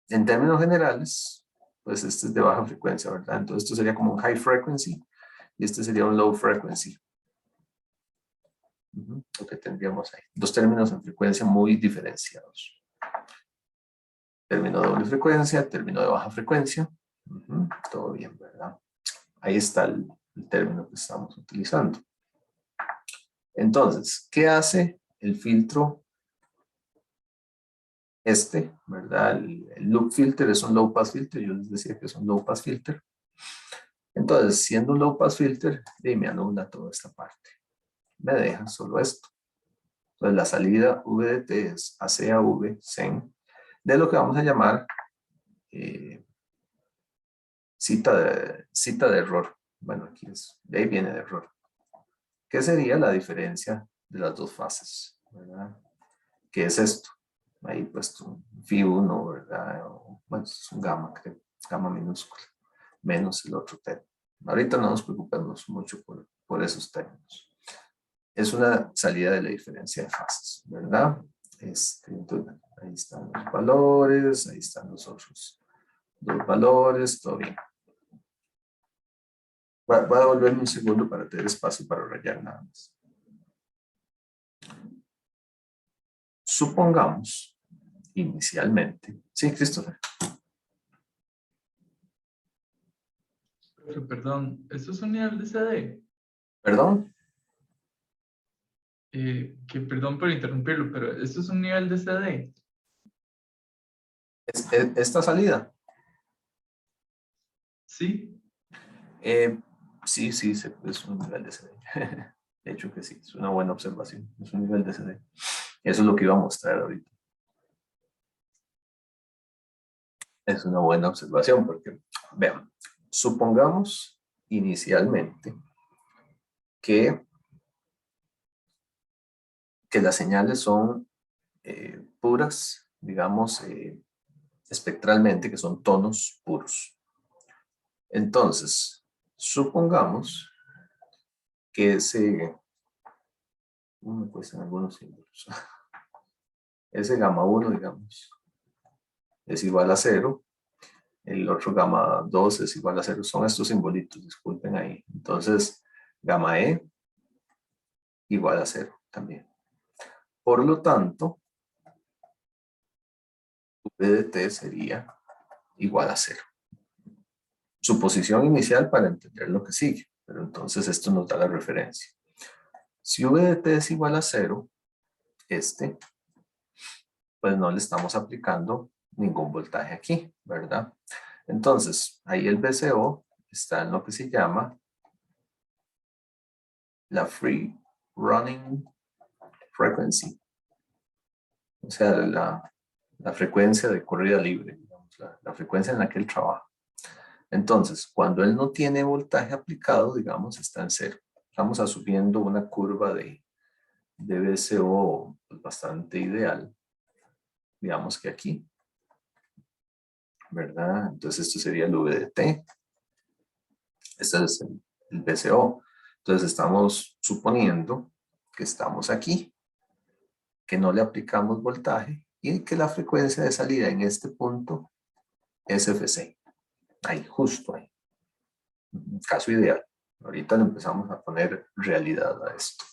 en términos generales, pues este es de baja frecuencia, ¿verdad? Entonces esto sería como un high frequency y este sería un low frequency. Lo que tendríamos ahí. Dos términos en frecuencia muy diferenciados. Término de doble frecuencia, término de baja frecuencia. Todo bien, ¿verdad? Ahí está el término que estamos utilizando. Entonces, ¿qué hace el filtro este, ¿verdad? El loop filter es un low pass filter. Yo les decía que es un low pass filter. Entonces, siendo un low pass filter, me anula toda esta parte. Me deja solo esto. Entonces, la salida VDT es AC a V, SEN, de lo que vamos a llamar cita de error. Bueno, aquí es, de ahí viene de error. ¿Qué sería la diferencia de las dos fases? ¿Verdad? ¿Qué es esto? Ahí puesto un phi1, ¿verdad? Bueno, es un gamma, creo, gamma minúscula, menos el otro término. Ahorita no nos preocupemos mucho por esos términos. Es una salida de la diferencia de fases, ¿verdad? Entonces, ahí están los valores, ahí están los otros dos valores, todo bien. Voy a volverme un segundo para tener espacio para rayar nada más. Supongamos, inicialmente, sí, Christopher. Perdón, ¿esto es un nivel de CD? ¿Perdón? Perdón por interrumpirlo, pero ¿esto es un nivel de CD? ¿Esta salida? Sí. Sí, es un nivel de CD. De hecho que sí, es una buena observación. Es un nivel de CD. Eso es lo que iba a mostrar ahorita. Es una buena observación porque, vean, supongamos inicialmente que las señales son puras, digamos, espectralmente, que son tonos puros. Entonces, supongamos que me cuestan algunos símbolos, ese gamma 1, digamos, es igual a 0, el otro gamma 2 es igual a 0, son estos simbolitos, disculpen ahí. Entonces, gamma E igual a 0 también. Por lo tanto, V de t sería igual a 0. Suposición inicial para entender lo que sigue, pero entonces esto nos da la referencia. Si V de t es igual a 0, pues no le estamos aplicando ningún voltaje aquí, ¿verdad? Entonces, ahí el VCO está en lo que se llama la Free Running Frequency, o sea, la frecuencia de corrida libre, digamos, la frecuencia en la que él trabaja. Entonces, cuando él no tiene voltaje aplicado, digamos, está en 0. Estamos asumiendo una curva de VCO pues, bastante ideal, digamos que aquí, ¿verdad? Entonces esto sería el V de t. Este es el VCO. Entonces estamos suponiendo que estamos aquí, que no le aplicamos voltaje y que la frecuencia de salida en este punto es FC. Ahí, justo ahí. Caso ideal. Ahorita le empezamos a poner realidad a esto.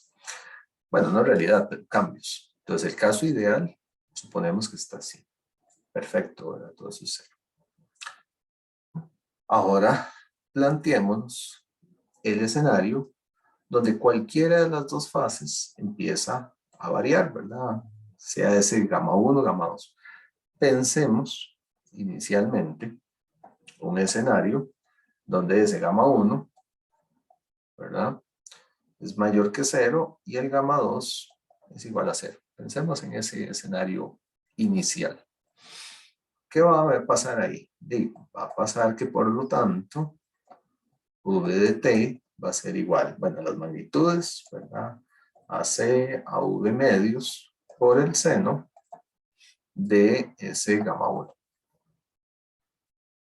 Bueno, no realidad, pero cambios. Entonces el caso ideal, suponemos que está así. Perfecto, ¿verdad? Todo eso es 0. Ahora planteémonos el escenario donde cualquiera de las dos fases empieza a variar, ¿verdad? Sea ese gamma 1, gamma 2. Pensemos inicialmente un escenario donde ese gamma 1, ¿verdad? es mayor que 0 y el gamma 2 es igual a 0. Pensemos en ese escenario inicial. ¿Qué va a pasar ahí? Va a pasar que por lo tanto V de t va a ser igual, bueno, las magnitudes, ¿verdad? AC a V medios por el seno de ese gamma 1.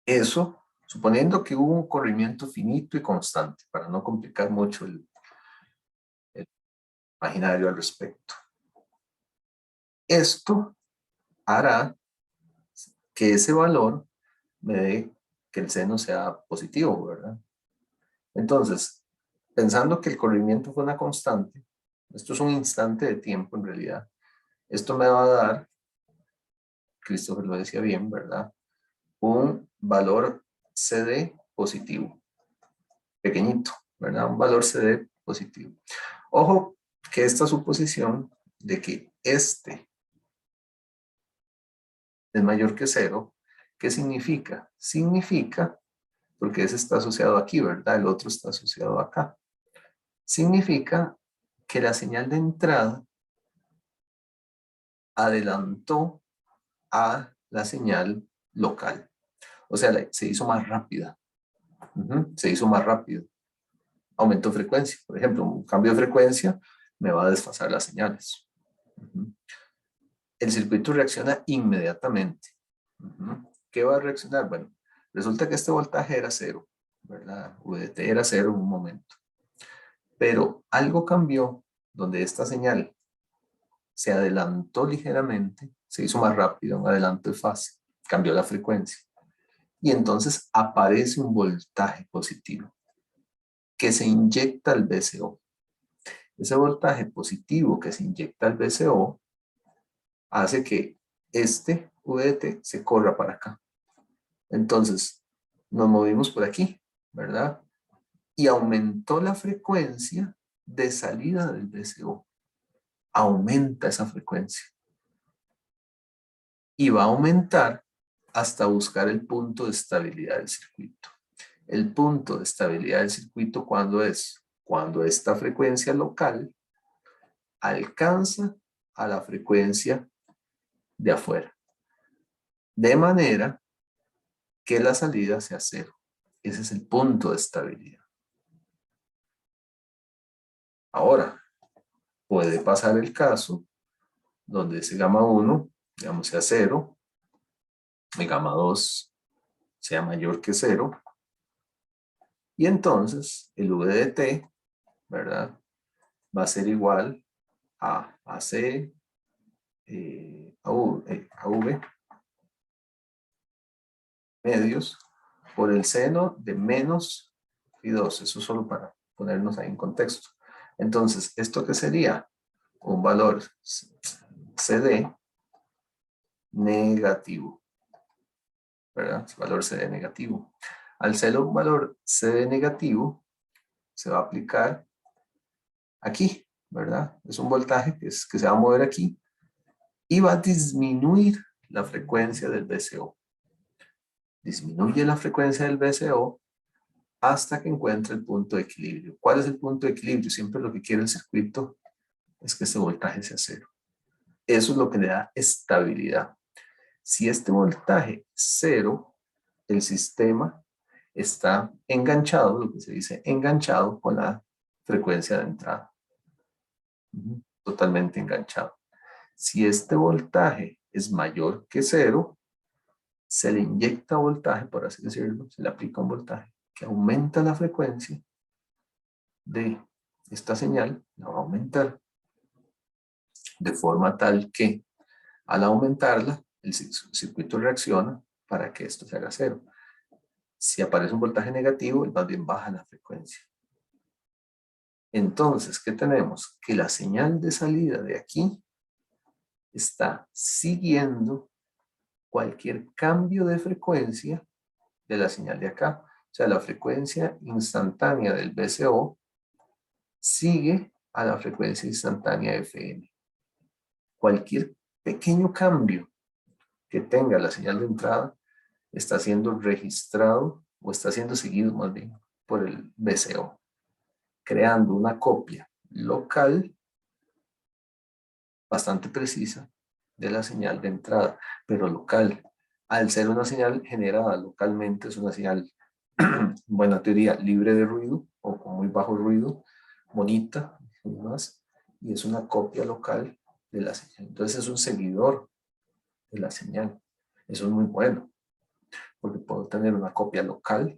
Eso, suponiendo que hubo un corrimiento finito y constante, para no complicar mucho el imaginario al respecto. Esto hará que ese valor me dé que el seno sea positivo, ¿verdad? Entonces, pensando que el corrimiento fue una constante, esto es un instante de tiempo en realidad, esto me va a dar, Christopher lo decía bien, ¿verdad? Un valor CD positivo, pequeñito, ¿verdad? Un valor CD positivo. Ojo que esta suposición de que este es mayor que 0, ¿qué significa? Significa, porque ese está asociado aquí, ¿verdad? El otro está asociado acá. Significa que la señal de entrada adelantó a la señal local. O sea, se hizo más rápida. Se hizo más rápido. Aumentó frecuencia. Por ejemplo, un cambio de frecuencia me va a desfasar las señales. El circuito reacciona inmediatamente. ¿Qué va a reaccionar? Bueno, resulta que este voltaje era 0, ¿verdad? VDT era 0 en un momento. Pero algo cambió donde esta señal se adelantó ligeramente, se hizo más rápido, un adelanto de fase, cambió la frecuencia. Y entonces aparece un voltaje positivo que se inyecta al VCO. Ese voltaje positivo que se inyecta al VCO hace que este VDT se corra para acá. Entonces, nos movimos por aquí, ¿verdad? Y aumentó la frecuencia de salida del VCO. Aumenta esa frecuencia. Y va a aumentar hasta buscar el punto de estabilidad del circuito. El punto de estabilidad del circuito, ¿cuándo es? Cuando esta frecuencia local alcanza a la frecuencia de afuera. De manera que la salida sea 0. Ese es el punto de estabilidad. Ahora, puede pasar el caso donde ese gamma 1, digamos, sea 0, el gamma 2 sea mayor que 0, y entonces el V de t, ¿verdad? Va a ser igual a AC, a V medios por el seno de menos phi2. Eso solo para ponernos ahí en contexto. Entonces, ¿esto qué sería? Un valor CD negativo, ¿verdad? Valor CD negativo. Al ser un valor CD negativo, se va a aplicar aquí, ¿verdad? Es un voltaje que se va a mover aquí y va a disminuir la frecuencia del VCO. Disminuye la frecuencia del VCO hasta que encuentre el punto de equilibrio. ¿Cuál es el punto de equilibrio? Siempre lo que quiere el circuito es que este voltaje sea 0. Eso es lo que le da estabilidad. Si este voltaje es 0, el sistema está enganchado, lo que se dice enganchado con la frecuencia de entrada. Totalmente enganchado. Si este voltaje es mayor que 0, se le inyecta voltaje, por así decirlo, se le aplica un voltaje que aumenta la frecuencia de esta señal, la va a aumentar de forma tal que al aumentarla, el circuito reacciona para que esto se haga 0. Si aparece un voltaje negativo, más bien baja la frecuencia. Entonces, ¿qué tenemos? Que la señal de salida de aquí está siguiendo cualquier cambio de frecuencia de la señal de acá. O sea, la frecuencia instantánea del VCO sigue a la frecuencia instantánea de FM. Cualquier pequeño cambio que tenga la señal de entrada está siendo registrado o está siendo seguido más bien por el VCO. creando una copia local bastante precisa de la señal de entrada, pero local. Al ser una señal generada localmente, es una señal, buena teoría, libre de ruido o con muy bajo ruido, bonita y demás, y es una copia local de la señal. Entonces es un seguidor de la señal. Eso es muy bueno, porque puedo tener una copia local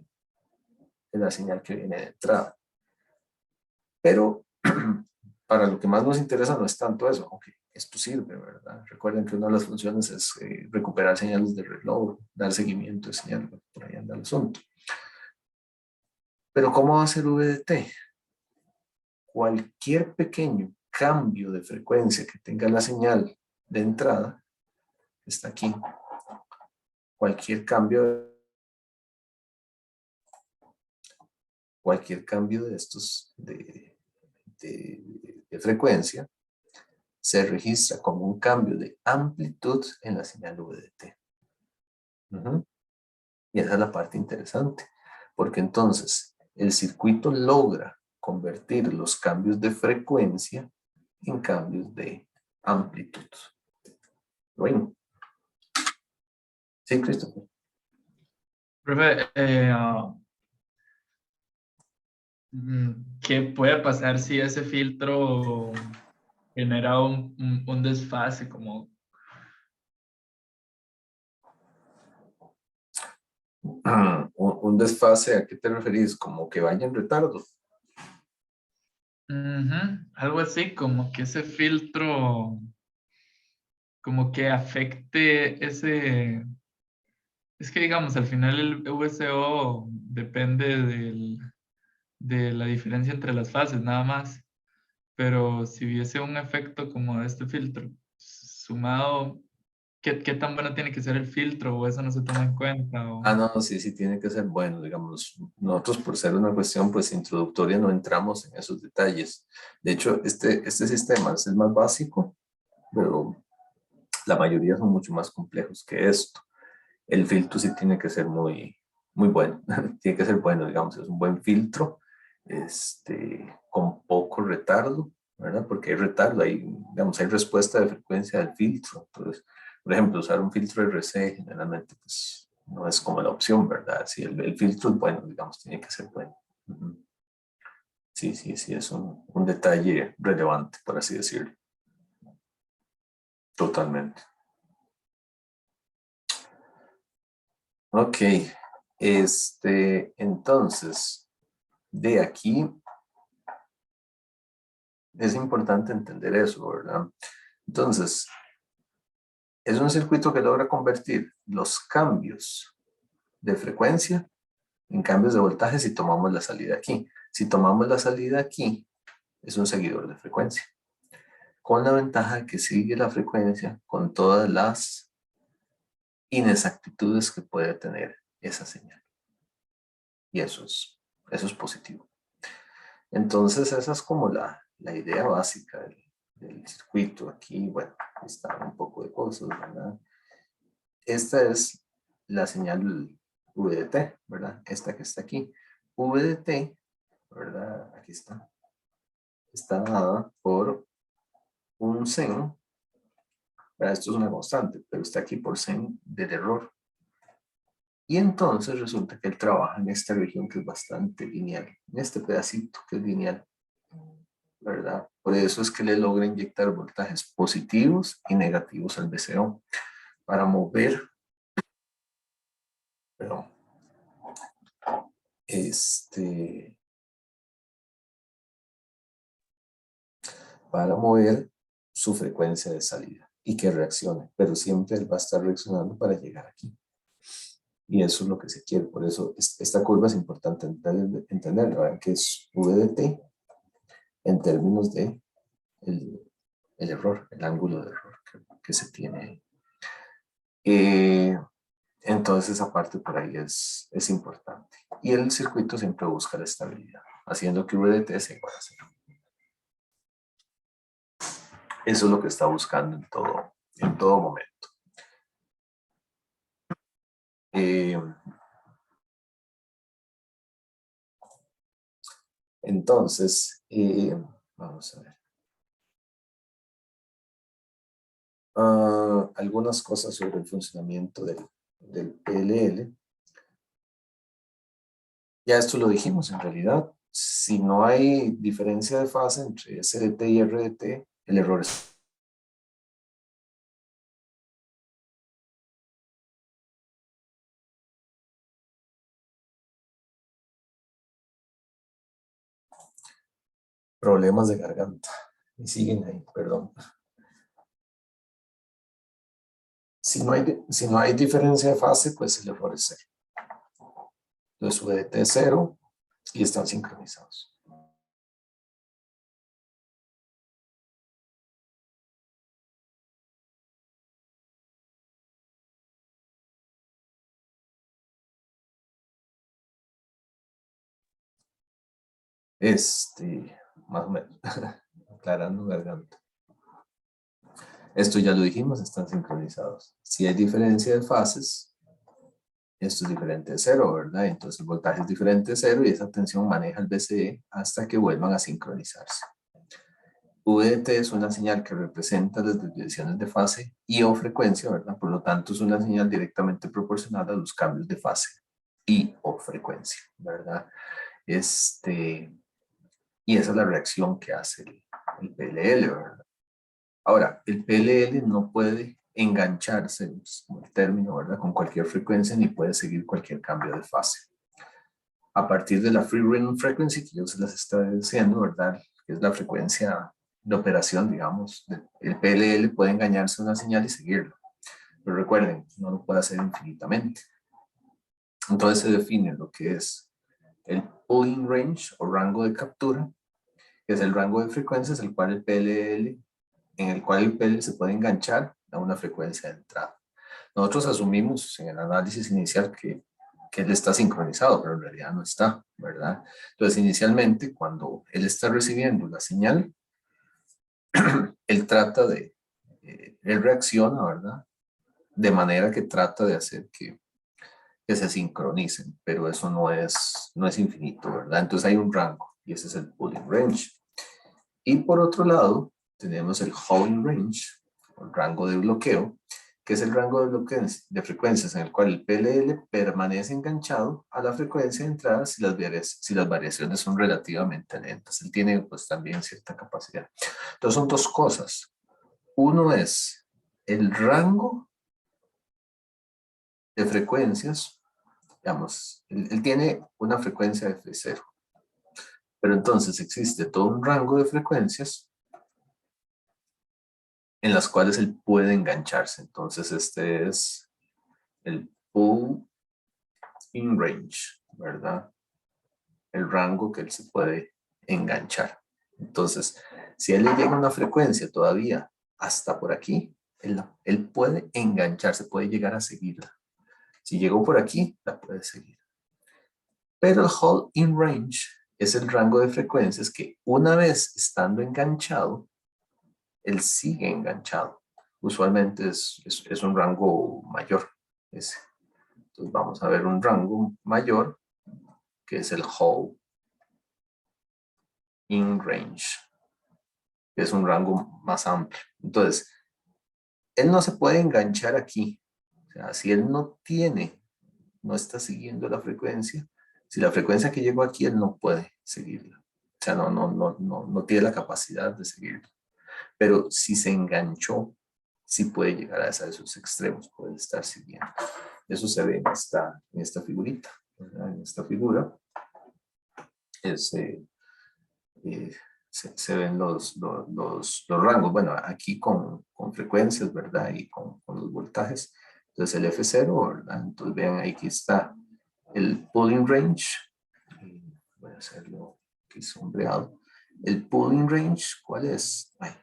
de la señal que viene de entrada. Pero para lo que más nos interesa no es tanto eso, aunque esto sirve, ¿verdad? Recuerden que una de las funciones es recuperar señales de reloj, dar seguimiento de señales, por ahí anda el asunto. Pero ¿cómo va a ser VDT? Cualquier pequeño cambio de frecuencia que tenga la señal de entrada, está aquí. Cualquier cambio de estos de frecuencia se registra como un cambio de amplitud en la señal VDT. Y esa es la parte interesante, porque entonces el circuito logra convertir los cambios de frecuencia en cambios de amplitud. Bueno, sí, Christopher. Profe, ¿qué puede pasar si ese filtro genera un desfase? Como, Un desfase, ¿a qué te referís? Como que vaya en retardo. algo así, como que ese filtro, como que afecte ese... Es que digamos, al final el VSO depende de la diferencia entre las fases, nada más. Pero si hubiese un efecto como de este filtro, sumado, ¿qué tan bueno tiene que ser el filtro? ¿O eso no se toma en cuenta? O... No, sí, sí, tiene que ser bueno, digamos. Nosotros, por ser una cuestión pues introductoria, no entramos en esos detalles. De hecho, este sistema es el más básico, pero la mayoría son mucho más complejos que esto. El filtro sí tiene que ser muy, muy bueno. Tiene que ser bueno, digamos, es un buen filtro, con poco retardo, ¿verdad? Porque hay retardo, digamos, hay respuesta de frecuencia del filtro. Entonces, por ejemplo, usar un filtro RC generalmente, pues, no es como la opción, ¿verdad? Si el filtro es bueno, digamos, tiene que ser bueno. Sí, sí, sí, es un detalle relevante, por así decirlo. Totalmente. Ok, entonces, de aquí es importante entender eso, ¿verdad? Entonces, es un circuito que logra convertir los cambios de frecuencia en cambios de voltaje si tomamos la salida aquí. Si tomamos la salida aquí, es un seguidor de frecuencia, con la ventaja que sigue la frecuencia con todas las inexactitudes que puede tener esa señal. Y eso es positivo. Entonces, esa es como la idea básica del circuito. Aquí, bueno, está un poco de cosas, ¿verdad? Esta es la señal VDT, ¿verdad? Esta que está aquí. VDT, ¿verdad? Aquí está. Está dada por un sen, ¿verdad? Esto es una constante, pero está aquí por sen del error. Y entonces resulta que él trabaja en esta región que es bastante lineal, en este pedacito que es lineal, ¿verdad? Por eso es que le logra inyectar voltajes positivos y negativos al VCO para mover, perdón, para mover su frecuencia de salida y que reaccione, pero siempre él va a estar reaccionando para llegar aquí. Y eso es lo que se quiere, por eso esta curva es importante entenderla, que es VDT en términos de el error, el ángulo de error que se tiene. Entonces esa parte por ahí es importante. Y el circuito siempre busca la estabilidad, haciendo que VDT sea igual a 0. Eso es lo que está buscando en todo momento. Entonces, vamos a ver. Algunas cosas sobre el funcionamiento del PLL. Ya esto lo dijimos en realidad. Si no hay diferencia de fase entre SDT y RDT, el error es... Problemas de garganta. Y siguen ahí, perdón. Si no hay diferencia de fase, pues el error es cero. Entonces UDT es cero y están sincronizados. Más o menos, aclarando garganta. Esto ya lo dijimos, están sincronizados. Si hay diferencia de fases, esto es diferente de cero, ¿verdad? Entonces el voltaje es diferente de cero y esa tensión maneja el VCE hasta que vuelvan a sincronizarse. VDT es una señal que representa las desviaciones de fase y o frecuencia, ¿verdad? Por lo tanto, es una señal directamente proporcional a los cambios de fase y o frecuencia, ¿verdad? Y esa es la reacción que hace el PLL, ¿verdad? Ahora, el PLL no puede engancharse, es como el término, ¿verdad? Con cualquier frecuencia ni puede seguir cualquier cambio de fase. A partir de la Free Random Frequency, que yo se las estoy diciendo, ¿verdad? Que es la frecuencia de operación, digamos, el PLL puede engañarse a una señal y seguirlo. Pero recuerden, no lo puede hacer infinitamente. Entonces se define lo que es el pulling range o rango de captura, que es el rango de frecuencias en el cual el PLL se puede enganchar a una frecuencia de entrada. Nosotros asumimos en el análisis inicial que él está sincronizado, pero en realidad no está, ¿verdad? Entonces, inicialmente, cuando él está recibiendo la señal, él trata él reacciona, ¿verdad? De manera que trata de hacer que se sincronicen, pero eso no es infinito, ¿verdad? Entonces hay un rango y ese es el pulling range. Y por otro lado, tenemos el holding range, el rango de bloqueo, que es el rango de frecuencias en el cual el PLL permanece enganchado a la frecuencia de entrada si las variaciones son relativamente lentas. Él tiene pues también cierta capacidad. Entonces son dos cosas. Uno es el rango de frecuencias, digamos, él tiene una frecuencia de F0, pero entonces existe todo un rango de frecuencias en las cuales él puede engancharse. Entonces este es el pull in range, ¿verdad? El rango que él se puede enganchar. Entonces, si a él le llega una frecuencia todavía hasta por aquí, él puede engancharse, puede llegar a seguirla. Si llegó por aquí, la puede seguir. Pero el hold in range es el rango de frecuencias que una vez estando enganchado, él sigue enganchado. Usualmente es un rango mayor. Ese. Entonces vamos a ver un rango mayor, que es el hold in range, que es un rango más amplio. Entonces, él no se puede enganchar aquí. O sea, si él no está siguiendo la frecuencia, si la frecuencia que llegó aquí, él no puede seguirla. O sea, no tiene la capacidad de seguirla. Pero si se enganchó, sí puede llegar a esos extremos, puede estar siguiendo. Eso se ve en esta figurita, ¿verdad? En esta figura se ven los rangos, bueno, aquí con frecuencias, ¿verdad? Y con los voltajes. Entonces el F0, ¿verdad? Entonces vean, aquí está el pulling range. Voy a hacerlo aquí sombreado. El pulling range, ¿cuál es? Ay,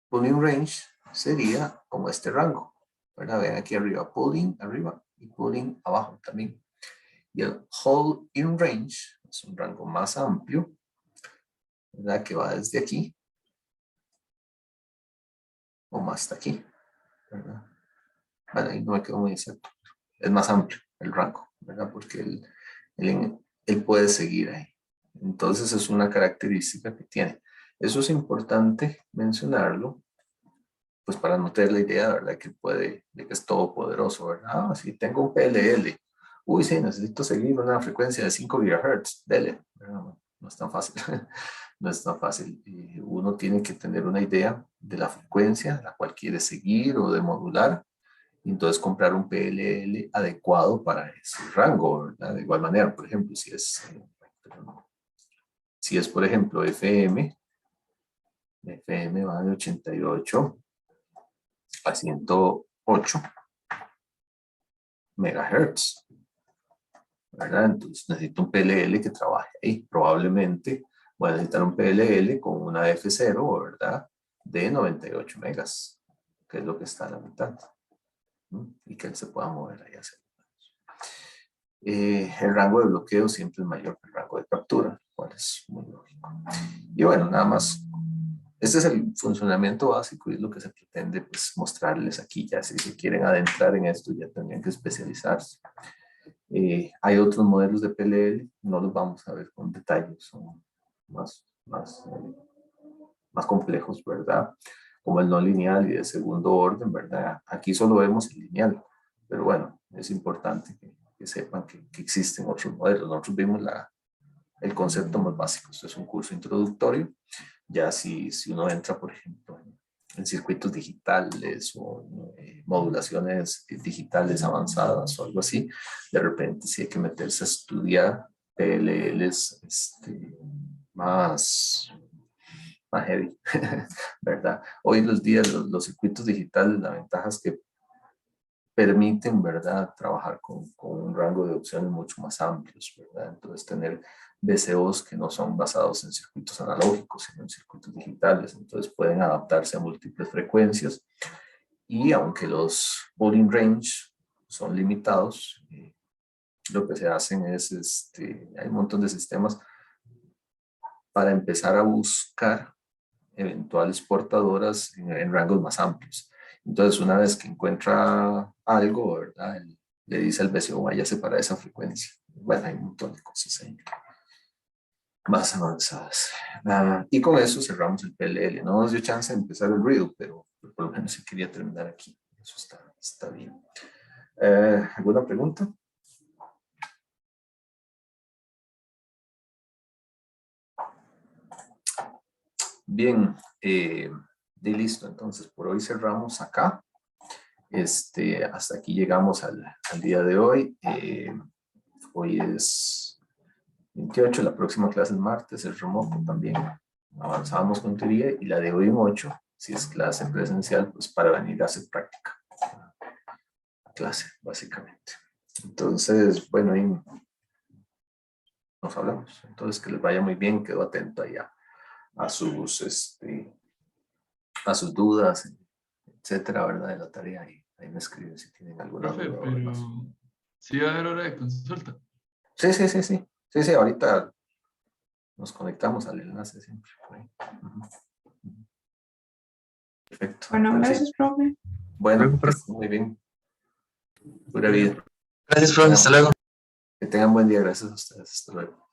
pulling range sería como este rango, ¿verdad? Vean aquí arriba, pulling arriba y pulling abajo también. Y el hold in range es un rango más amplio, ¿verdad? Que va desde aquí o hasta aquí, ¿verdad? Bueno, ahí no me quedo muy exacto. Es más amplio el rango, ¿verdad? ¿verdad? Porque él puede seguir ahí. Entonces es una característica que tiene. Eso es importante mencionarlo, pues para no tener la idea, ¿verdad? De que es todopoderoso, ¿verdad? Si tengo un PLL, uy, sí, necesito seguir una frecuencia de 5 GHz, dele, ¿verdad? No es tan fácil, no es tan fácil. Uno tiene que tener una idea de la frecuencia a la cual quiere seguir o de modular, y entonces comprar un PLL adecuado para ese rango, ¿verdad? De igual manera, por ejemplo, si es por ejemplo, FM va de 88 a 108 megahertz, ¿verdad? Entonces necesito un PLL que trabaje ahí. Probablemente voy a necesitar un PLL con una F0, ¿verdad? De 98 megas, que es lo que está a la mitad. Y que él se pueda mover ahí hacia el rango de bloqueo siempre es mayor que el rango de captura, lo cual es muy lógico. Y bueno, nada más. Este es el funcionamiento básico y es lo que se pretende pues, mostrarles aquí. Ya si se quieren adentrar en esto, ya tendrían que especializarse. Hay otros modelos de PLL, no los vamos a ver con detalles, son más complejos, ¿verdad? Como el no lineal y de segundo orden, ¿verdad? Aquí solo vemos el lineal, pero bueno, es importante que sepan que existen otros modelos. Nosotros vimos el concepto más básico. Esto es un curso introductorio. Ya si uno entra, por ejemplo, en circuitos digitales o modulaciones digitales avanzadas o algo así, de repente sí hay que meterse a estudiar PLLs más heavy, ¿verdad? Hoy en los días los circuitos digitales, la ventaja es que permiten, ¿verdad?, trabajar con un rango de opciones mucho más amplios, ¿verdad? Entonces tener DCOs que no son basados en circuitos analógicos, sino en circuitos digitales, entonces pueden adaptarse a múltiples frecuencias y aunque los boolean range son limitados, lo que se hacen es, hay un montón de sistemas para empezar a buscar eventuales portadoras en rangos más amplios. Entonces, una vez que encuentra algo, ¿verdad? Le dice al BCO, váyase para esa frecuencia. Bueno, hay un montón de cosas ahí más avanzadas. Y con eso cerramos el PLL. No nos dio chance de empezar el RIDL, pero por lo menos sí quería terminar aquí. Eso está bien. ¿Alguna pregunta? Bien, listo. Entonces, por hoy cerramos acá. Hasta aquí llegamos al día de hoy. Hoy es 28, la próxima clase es martes, el remoto también. Avanzamos con teoría y la de hoy en 8, si es clase presencial, pues para venir a hacer práctica. Clase, básicamente. Entonces, bueno, ahí nos hablamos. Entonces, que les vaya muy bien, quedo atento allá a sus dudas, etcétera, ¿verdad? De la tarea y ahí me escriben si tienen alguna Profe, duda o pero demás. sí va a haber hora de consulta. Sí, ahorita nos conectamos al enlace siempre. Perfecto. Bueno, gracias, profe. Bueno, que estén muy bien. Pura vida. Gracias, profe. Hasta luego. Que tengan buen día. Gracias a ustedes. Hasta luego.